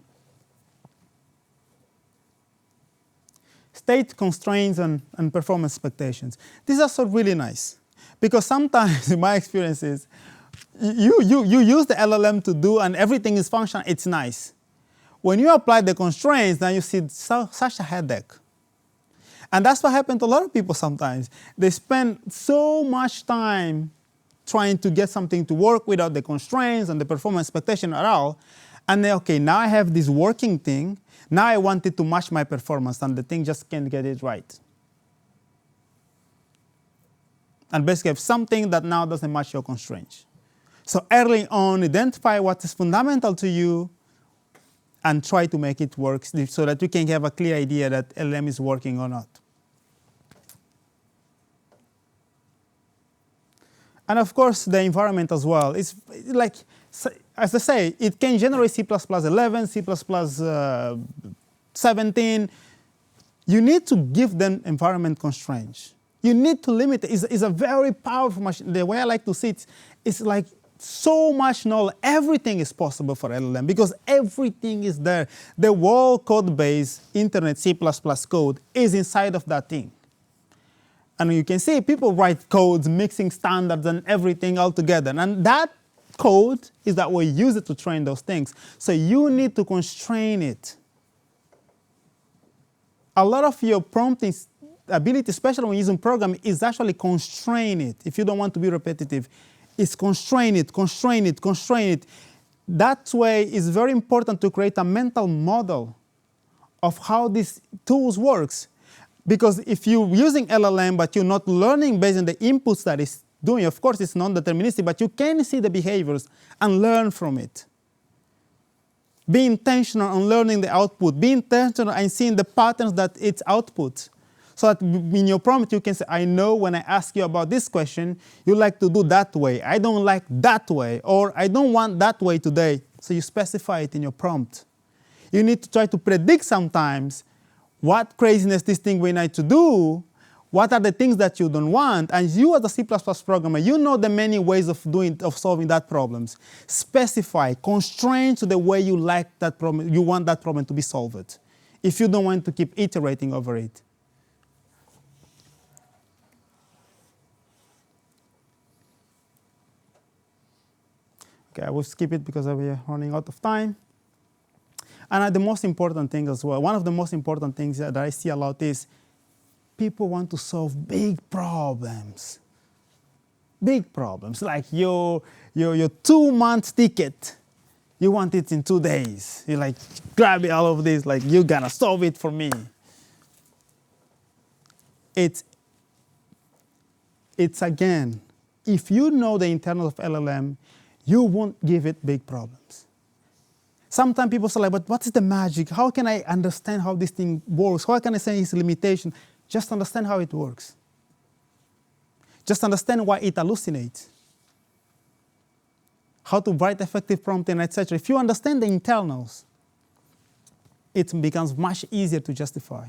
State constraints and performance expectations. These are also really nice because sometimes, in my experiences, you use the LLM to do and everything is functional, it's nice. When you apply the constraints, then you see such a headache. And that's what happened to a lot of people sometimes. They spend so much time trying to get something to work without the constraints and the performance expectation at all. And then, okay, now I have this working thing. Now I want it to match my performance, and the thing just can't get it right. And basically have something that now doesn't match your constraints. So early on, identify what is fundamental to you and try to make it work so that you can have a clear idea that LLM is working or not. And of course, the environment as well. It's like, as I say, it can generate C++ 11, C++ 17. You need to give them environment constraints. You need to limit it. It's a very powerful machine. The way I like to see it, it's like so much knowledge. Everything is possible for LLM because everything is there. The whole code base, internet C++ code, is inside of that thing. And you can see people write codes, mixing standards and everything all together. And that code is that we use it to train those things. So you need to constrain it. A lot of your prompting ability, especially when using programming, is actually constrain it. If you don't want to be repetitive, it's constrain it, constrain it, constrain it. That way, it's very important to create a mental model of how these tools works. Because if you're using LLM, but you're not learning based on the inputs that it's doing, of course, it's non-deterministic, but you can see the behaviors and learn from it. Be intentional on learning the output. Be intentional and seeing the patterns that it's outputs. So that in your prompt, you can say, I know when I ask you about this question, you like to do that way. I don't like that way, or I don't want that way today. So you specify it in your prompt. You need to try to predict sometimes what craziness this thing we need to do, what are the things that you don't want, and you as a C++ programmer, you know the many ways of solving that problems. Specify, constrain to the way you like that problem, you want that problem to be solved, if you don't want to keep iterating over it. Okay, I will skip it because we are running out of time. And the most important thing as well, one of the most important things that I see a lot is people want to solve big problems. Big problems, like your 2-month ticket. You want it in 2 days. You like, grab it, all of this, like, you're gonna solve it for me. It's again, if you know the internals of LLM, you won't give it big problems. Sometimes people say, like, but what is the magic? How can I understand how this thing works? How can I say its limitation? Just understand how it works. Just understand why it hallucinates. How to write effective prompting, etc. If you understand the internals, it becomes much easier to justify.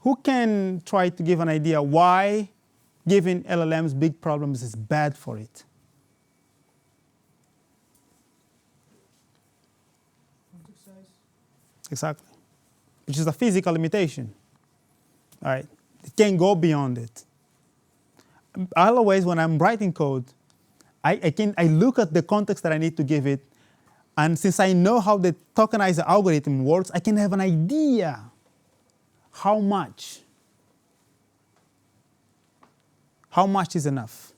Who can try to give an idea why giving LLMs big problems is bad for it? Context size. Exactly. Which is a physical limitation. All right. It can't go beyond it. Always, when I'm writing code, I look at the context that I need to give it, and since I know how the tokenized algorithm works, I can have an idea how much is enough.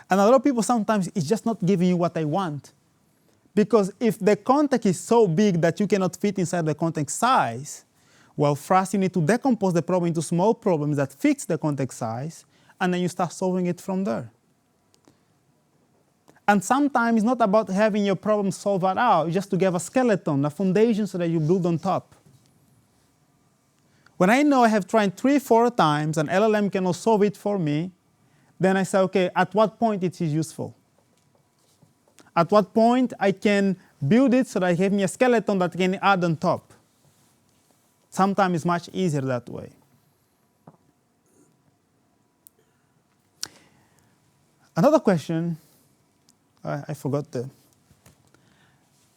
And a lot of people sometimes it's just not giving you what I want. Because if the context is so big that you cannot fit inside the context size, well, first you need to decompose the problem into small problems that fits the context size, and then you start solving it from there. And sometimes it's not about having your problem solved out, it's just to give a skeleton, a foundation so that you build on top. When I know I have tried 3-4 times and LLM cannot solve it for me, then I say, okay, at what point it is useful? At what point I can build it so that it gives me a skeleton that I can add on top? Sometimes it's much easier that way. Another question, I forgot the.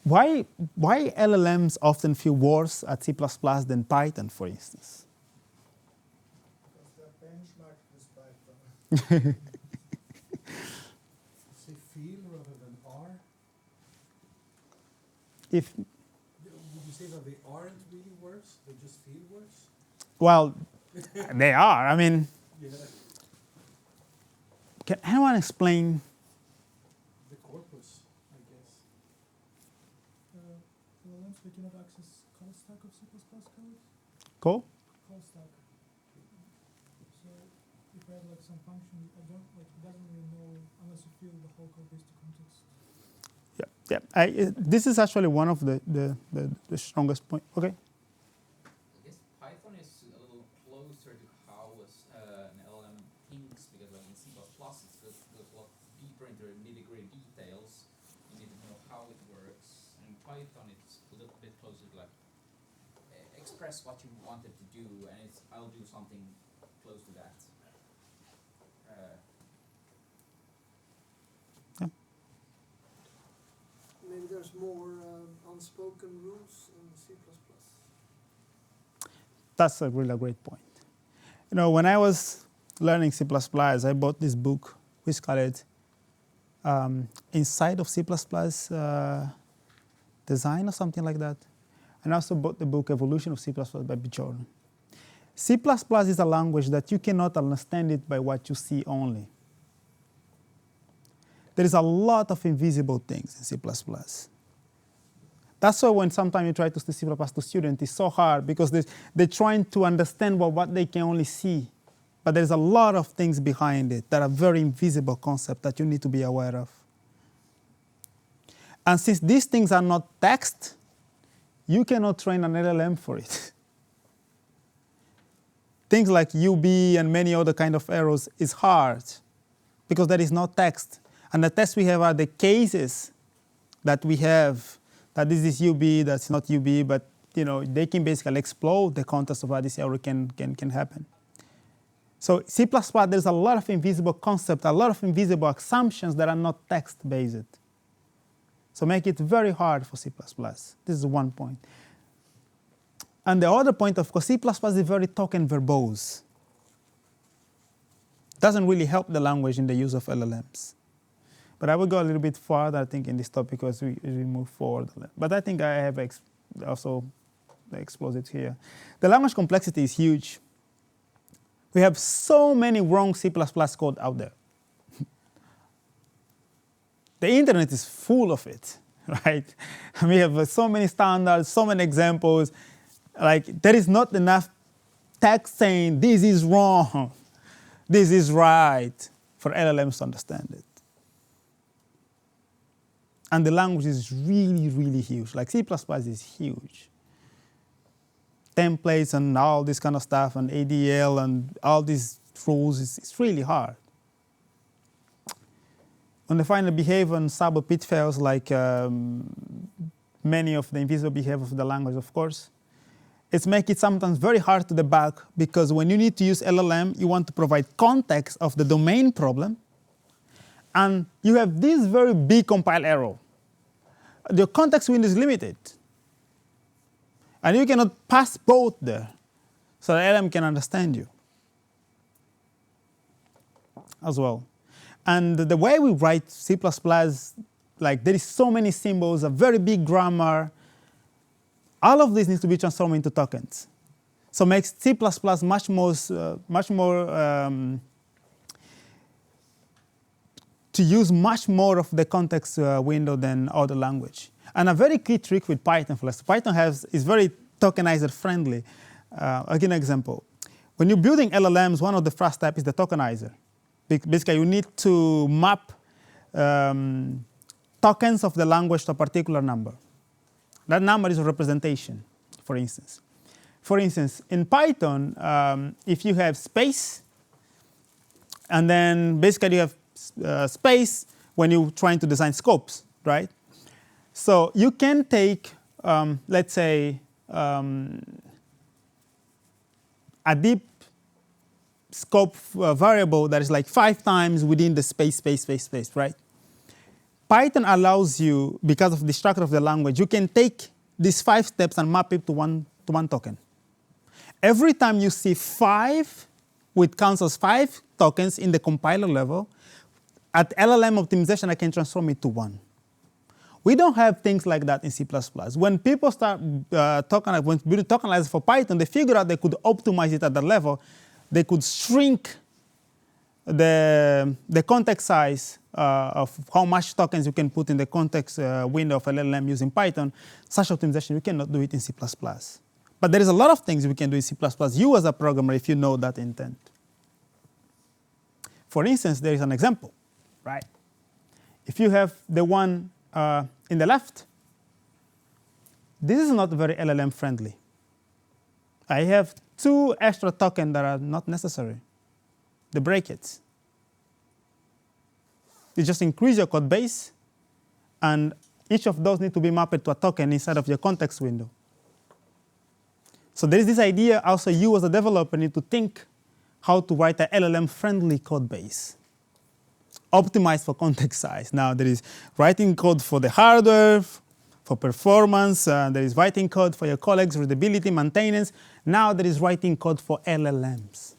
Why LLMs often feel worse at C++ than Python, for instance? Because they're benchmarked with Python. Say feel rather than are. If Would you say that they aren't really worse? They just feel worse? well, they are. I mean, Yeah. can anyone explain? The corpus, I guess. LLMs, we cannot access call stack of C++ code. Call? Call stack. So if I have like some function, I don't like it doesn't really know unless you fill the whole code base to context. Yeah. This is actually one of the strongest points. Okay. I guess Python is a little closer to how an LLM thinks, because in C++ it goes a lot deeper into the nitty-gritty details. You need to know how it works. And in Python it's a little bit closer to like express what you want it to do, and I'll do something close to that. Maybe there's more unspoken rules in C++. That's a really great point. You know, when I was learning C++, I bought this book, which called Inside of C++ Design or something like that. And I also bought the book Evolution of C++ by Bjorn. C++ is a language that you cannot understand it by what you see only. There is a lot of invisible things in C++. That's why when sometimes you try to teach C++ to students, it's so hard because they're trying to understand what they can only see. But there's a lot of things behind it that are very invisible concepts that you need to be aware of. And since these things are not text, you cannot train an LLM for it. Things like UB and many other kind of errors is hard because there is no text. And the tests we have are the cases that we have, that this is UB, that's not UB, but you know, they can basically explode the context of how this error can happen. So C++, there's a lot of invisible concepts, a lot of invisible assumptions that are not text-based. So make it very hard for C++. This is one point. And the other point, of course, C++ is very token verbose. Doesn't really help the language in the use of LLMs. But I will go a little bit further, I think, in this topic as we move forward. But I think I have also exposed it here. The language complexity is huge. We have so many wrong C++ code out there. The internet is full of it, right? And we have so many standards, so many examples. Like, there is not enough text saying, this is wrong, this is right, for LLMs to understand it. And the language is really, really huge. Like C++ is huge. Templates and all this kind of stuff and ADL and all these rules, it's really hard. When they find the behavior and subtle pitfalls like many of the invisible behavior of the language, of course, it's making it sometimes very hard to debug, because when you need to use LLM, you want to provide context of the domain problem, and you have this very big compile error. The context window is limited, and you cannot pass both there, so the LLM can understand you as well. And the way we write C++, like there is so many symbols, a very big grammar. All of this needs to be transformed into tokens. So it makes C++ much more to use much more of the context window than other language. And a very key trick with Python, for instance, Python is very tokenizer friendly. I'll give an example. When you're building LLMs, one of the first steps is the tokenizer. Basically, you need to map tokens of the language to a particular number. That number is a representation, for instance. For instance, in Python, if you have space, and then basically you have space when you're trying to design scopes, right? So you can take, let's say, a deep scope variable that is like 5 times within the space, right? Python allows you, because of the structure of the language, you can take these 5 steps and map it to one token. Every time you see 5, which counts as 5 tokens in the compiler level, at LLM optimization, I can transform it to 1. We don't have things like that in C++. When people start building tokenizers for Python, they figured out they could optimize it at that level. They could shrink the context size of how much tokens you can put in the context window of LLM using Python. Such optimization, we cannot do it in C++. But there is a lot of things we can do in C++, you as a programmer, if you know that intent. For instance, there is an example, right? If you have the one in the left, this is not very LLM friendly. I have 2 extra tokens that are not necessary. The brackets. You just increase your code base, and each of those need to be mapped to a token inside of your context window. So there is this idea also you as a developer need to think how to write an LLM-friendly code base, optimized for context size. Now there is writing code for the hardware, for performance, there is writing code for your colleagues, readability, maintenance. Now there is writing code for LLMs.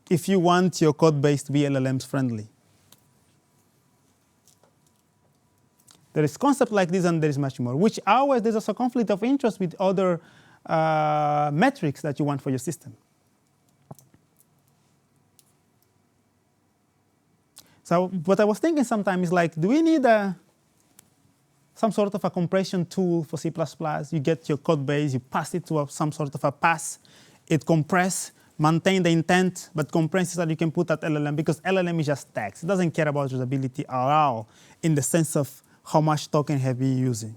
If you want your code base to be LLMs friendly. There is concept like this, and there is much more, which always there's also conflict of interest with other metrics that you want for your system. So what I was thinking sometimes is like, do we need some sort of a compression tool for C++? You get your code base, you pass it to some sort of a pass, it compresses, maintain the intent, but compresses that you can put at LLM, because LLM is just text. It doesn't care about usability at all in the sense of how much token have you using.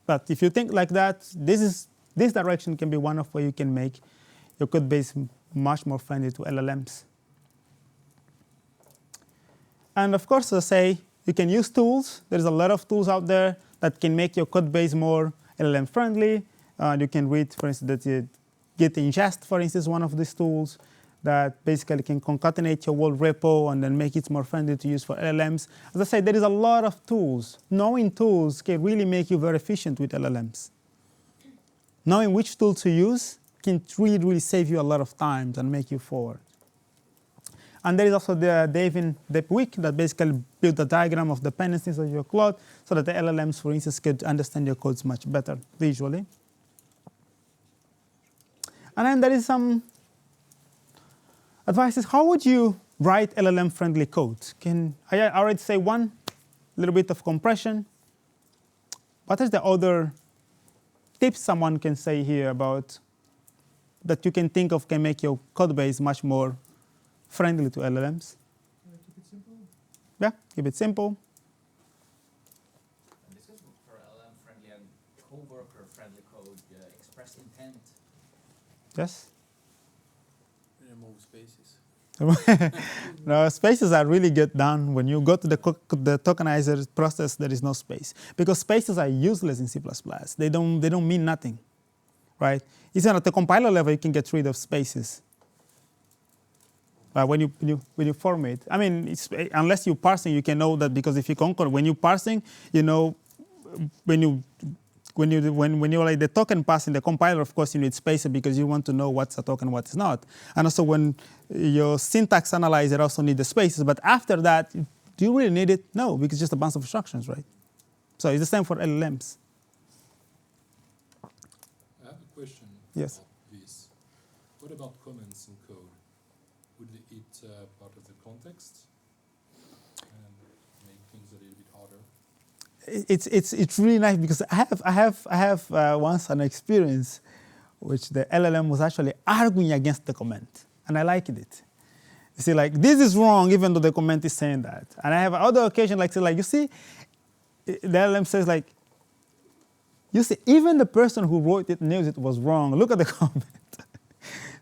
But if you think like that, this direction can be one of where you can make your code base much more friendly to LLMs. And of course, as I say, you can use tools. There's a lot of tools out there that can make your code base more LLM friendly. You can read, for instance, that Git ingest, for instance, one of these tools that basically can concatenate your whole repo and then make it more friendly to use for LLMs. As I say, there is a lot of tools. Knowing tools can really make you very efficient with LLMs. Knowing which tool to use can really, really save you a lot of time and make you forward. And there is also the Deepweek that basically built a diagram of dependencies of your code so that the LLMs, for instance, could understand your codes much better visually. And then there is some advices. How would you write LLM-friendly code? I already say one, little bit of compression. What is the other tips someone can say here about that you can think of can make your code base much more friendly to LLMs? Keep it simple. Yeah, keep it simple. And this is for LLM-friendly and co-worker-friendly code, express intent. Yes? Remove spaces. No, spaces are really get done when you go to the tokenizer process. There is no space because spaces are useless in C++. They don't mean nothing, right? Even at the compiler level, you can get rid of spaces. But when you form it, I mean, unless you're parsing, you can know that because if you conquer when you're parsing, you know when you like the token pass in the compiler, of course you need spaces because you want to know what's a token, what's not. And also when your syntax analyzer also need the spaces. But after that, do you really need it? No, because it's just a bunch of instructions, right? So it's the same for LLMs. I have a question Yes. about this. What about comments in code? Would it part of the context and make things a little bit harder? It's really nice because I have once an experience which the LLM was actually arguing against the comment, and I liked it. You see, like this is wrong, even though the comment is saying that. And I have other occasion like say, like you see, the LLM says like, you see, even the person who wrote it knows it was wrong. Look at the comment.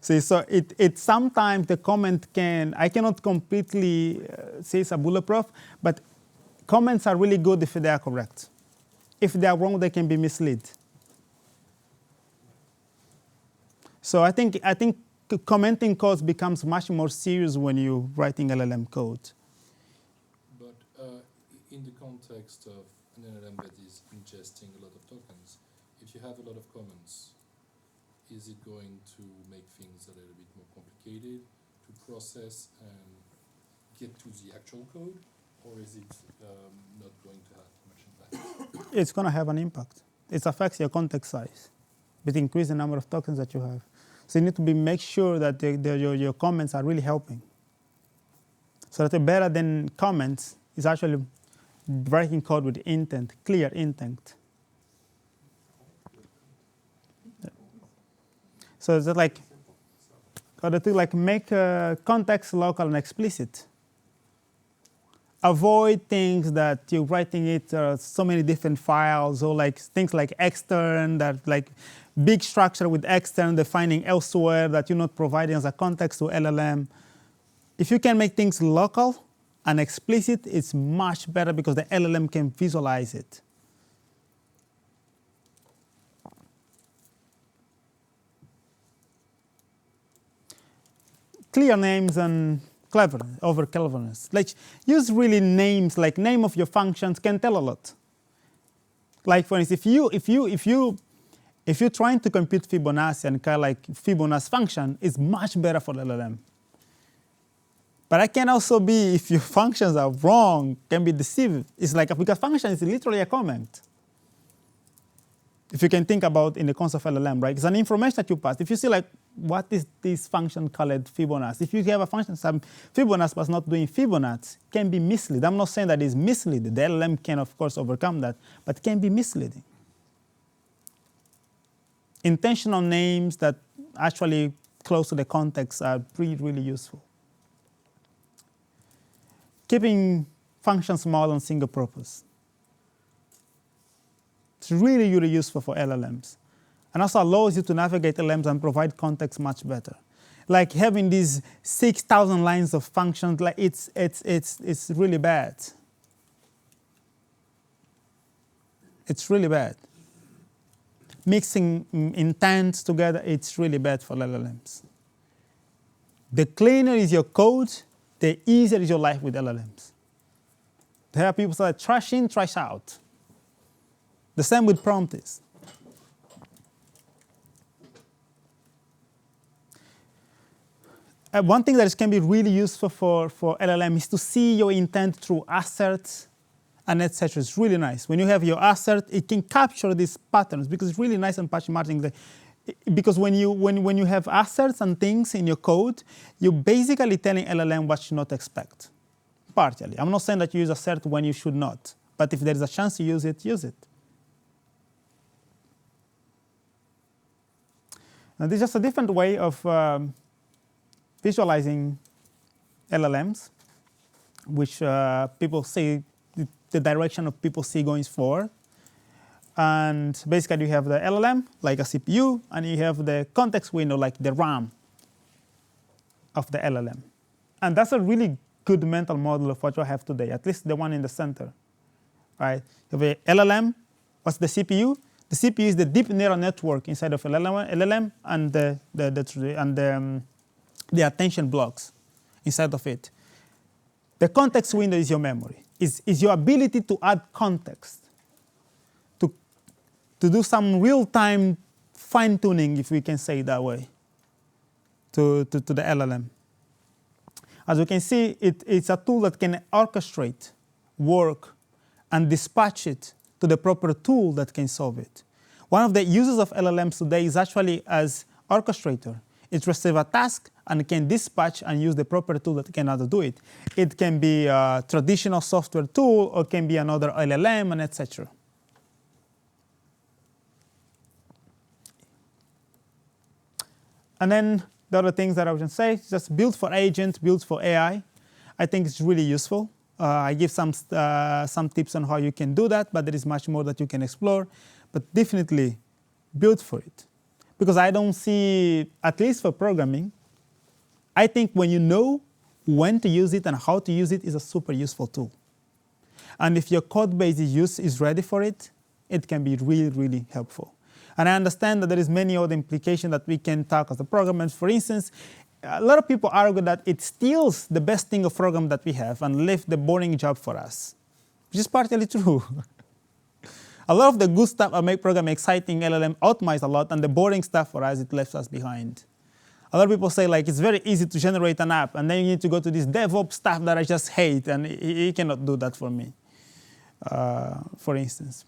See, so it sometimes the comment I cannot completely say it's a bulletproof, but comments are really good if they are correct. If they are wrong, they can be misled. So I think commenting code becomes much more serious when you're writing LLM code. But in the context of an LLM that is ingesting a lot of tokens, if you have a lot of comments, is it going to make things a little bit more complicated to process and get to the actual code? Or is it not going to have much impact? It's going to have an impact. It affects your context size. It increases the number of tokens that you have. So you need to make sure that your comments are really helping. So that better than comments is actually writing code with intent, clear intent. So it's like, or to like make context local and explicit. Avoid things that you're writing it so many different files, or like things like extern, that like big structure with extern defining elsewhere that you're not providing as a context to LLM. If you can make things local and explicit, it's much better because the LLM can visualize it. Clear names and cleverness over cleverness. Like use really names, like name of your functions can tell a lot. Like for instance, if you're trying to compute Fibonacci and kind of like Fibonacci function, is much better for LLM. But it can also be if your functions are wrong, can be deceived. It's like because function is literally a comment. If you can think about in the concept of LLM, right? It's an information that you pass. If you see like, what is this function called Fibonacci? If you have a function, some Fibonacci but not doing Fibonacci, can be misleading. I'm not saying that it's misleading. The LLM can, of course, overcome that, but it can be misleading. Intentional names that actually close to the context are really, really useful. Keeping functions small and single purpose. It's really, really useful for LLMs. And also allows you to navigate LLMs and provide context much better. Like having these 6,000 lines of functions, like it's really bad. It's really bad. Mixing intents together, it's really bad for LLMs. The cleaner is your code, the easier is your life with LLMs. There are people that trash in, trash out. The same with prompt is. One thing that can be really useful for LLM is to see your intent through asserts and etc. It's really nice. When you have your assert, it can capture these patterns because it's really nice and patchy marking. Because when you have asserts and things in your code, you're basically telling LLM what you not expect. Partially. I'm not saying that you use assert when you should not. But if there is a chance to use it, use it. Now, this is just a different way of visualizing LLMs, which people say the direction of people see going forward. And basically, you have the LLM, like a CPU, and you have the context window, like the RAM of the LLM. And that's a really good mental model of what you have today, at least the one in the center. Right? You have a LLM. What's the CPU? The CPU is the deep neural network inside of LLM and the attention blocks inside of it. The context window is your memory. Is your ability to add context, to do some real-time fine-tuning, if we can say it that way, to the LLM. As you can see, it's a tool that can orchestrate work and dispatch it to the proper tool that can solve it. One of the uses of LLMs today is actually as orchestrator. It receives a task and can dispatch and use the proper tool that can do it. It can be a traditional software tool or can be another LLM and etc. And then the other things that I would say, just build for agent, build for AI. I think it's really useful. I give some tips on how you can do that, but there is much more that you can explore. But definitely build for it. Because I don't see, at least for programming, I think when you know when to use it and how to use it is a super useful tool. And if your code base is ready for it, it can be really, really helpful. And I understand that there is many other implications that we can talk as a programmer. For instance, a lot of people argue that it steals the best thing of program that we have and leaves the boring job for us, which is partially true. A lot of the good stuff that make program exciting, LLM optimize a lot, and the boring stuff for us, it left us behind. A lot of people say like it's very easy to generate an app, and then you need to go to this DevOps stuff that I just hate, and he cannot do that for me, for instance.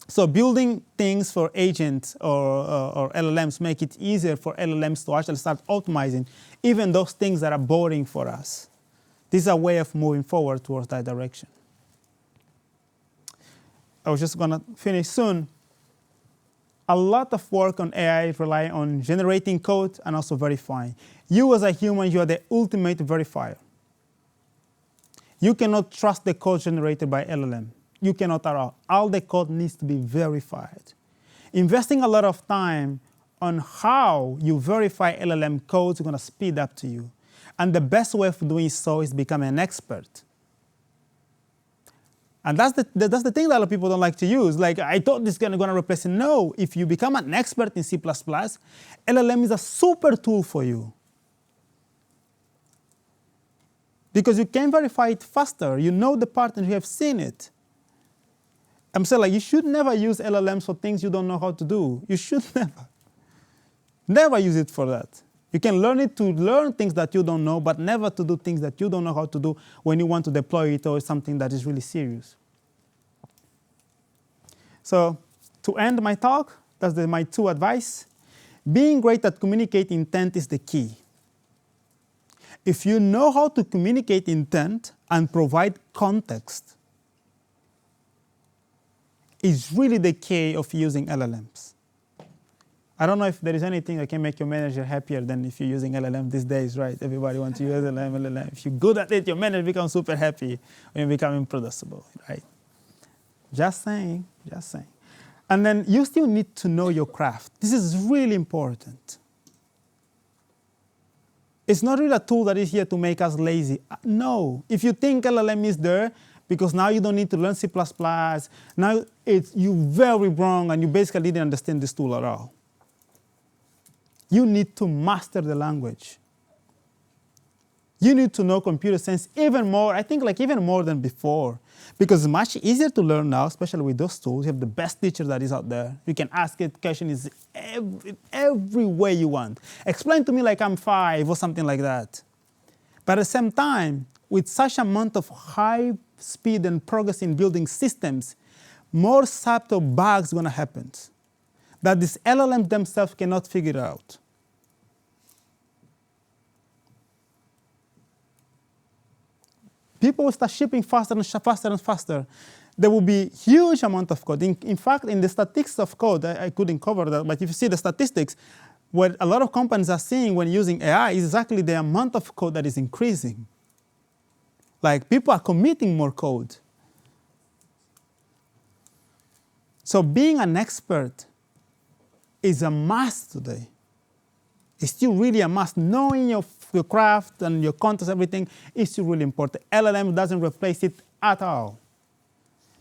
So building things for agents or LLMs make it easier for LLMs to actually start optimizing even those things that are boring for us. This is a way of moving forward towards that direction. I was just going to finish soon. A lot of work on AI rely on generating code and also verifying. You as a human, you are the ultimate verifier. You cannot trust the code generated by LLM. You cannot at all. All the code needs to be verified. Investing a lot of time on how you verify LLM code is going to speed up to you. And the best way of doing so is becoming an expert. And that's the thing that a lot of people don't like to use. Like, I thought this is going to replace it. No, if you become an expert in C++, LLM is a super tool for you. Because you can verify it faster. You know the part and you have seen it. I'm saying, like, you should never use LLMs for things you don't know how to do. You should never use it for that. You can learn it to learn things that you don't know, but never to do things that you don't know how to do when you want to deploy it or something that is really serious. So to end my talk, that's my two advice. Being great at communicating intent is the key. If you know how to communicate intent and provide context, it's really the key of using LLMs. I don't know if there is anything that can make your manager happier than if you're using LLM these days, right? Everybody wants to use LLM. If you're good at it, your manager becomes super happy when you become improducible, right? Just saying, just saying. And then you still need to know your craft. This is really important. It's not really a tool that is here to make us lazy. No. If you think LLM is there because now you don't need to learn C++, now you're very wrong and you basically didn't understand this tool at all. You need to master the language. You need to know computer science even more, I think like even more than before. Because it's much easier to learn now, especially with those tools. You have the best teacher that is out there. You can ask it questions every way you want. Explain to me like I'm 5 or something like that. But at the same time, with such amount of high speed and progress in building systems, more subtle bugs are going to happen that these LLMs themselves cannot figure out. People will start shipping faster and faster and faster. There will be huge amount of code. In fact, in the statistics of code, I couldn't cover that, but if you see the statistics, what a lot of companies are seeing when using AI is exactly the amount of code that is increasing. Like, people are committing more code. So being an expert is a must today. It's still really a must. Knowing your craft and your context, everything is still really important. LLM doesn't replace it at all.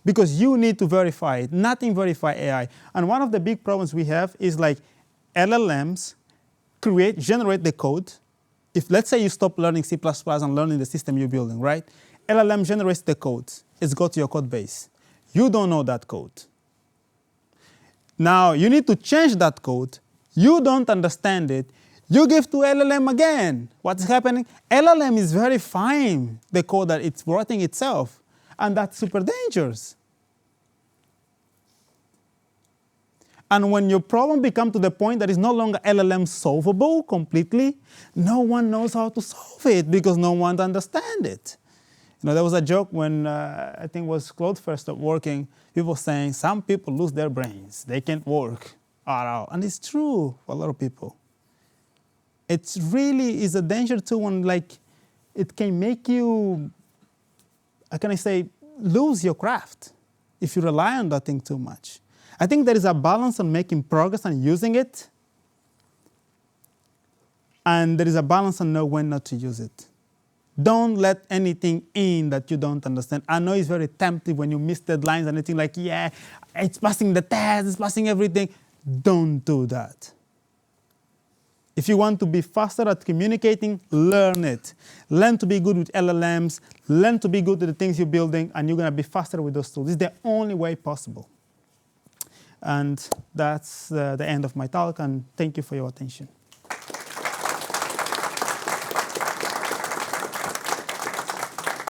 Because you need to verify it. Nothing verify AI. And one of the big problems we have is like LLMs generate the code. If let's say you stop learning C++ and learning the system you're building, right? LLM generates the code. It's got to your code base. You don't know that code. Now you need to change that code. You don't understand it. You give to LLM again. What's happening? LLM is verifying the code that it's writing itself. And that's super dangerous. And when your problem becomes to the point that it's no longer LLM solvable completely, no one knows how to solve it because no one understands it. There was a joke when I think it was Claude first started working, people saying some people lose their brains. They can't work at all. And it's true for a lot of people. It really is a danger too when it can make you, how can I say, lose your craft if you rely on that thing too much. I think there is a balance on making progress and using it. And there is a balance on knowing when not to use it. Don't let anything in that you don't understand. I know it's very tempting when you miss deadlines and anything like, yeah, it's passing the test, it's passing everything. Don't do that. If you want to be faster at communicating, learn it. Learn to be good with LLMs, learn to be good with the things you're building, and you're going to be faster with those tools. It's the only way possible. And that's the end of my talk, and thank you for your attention.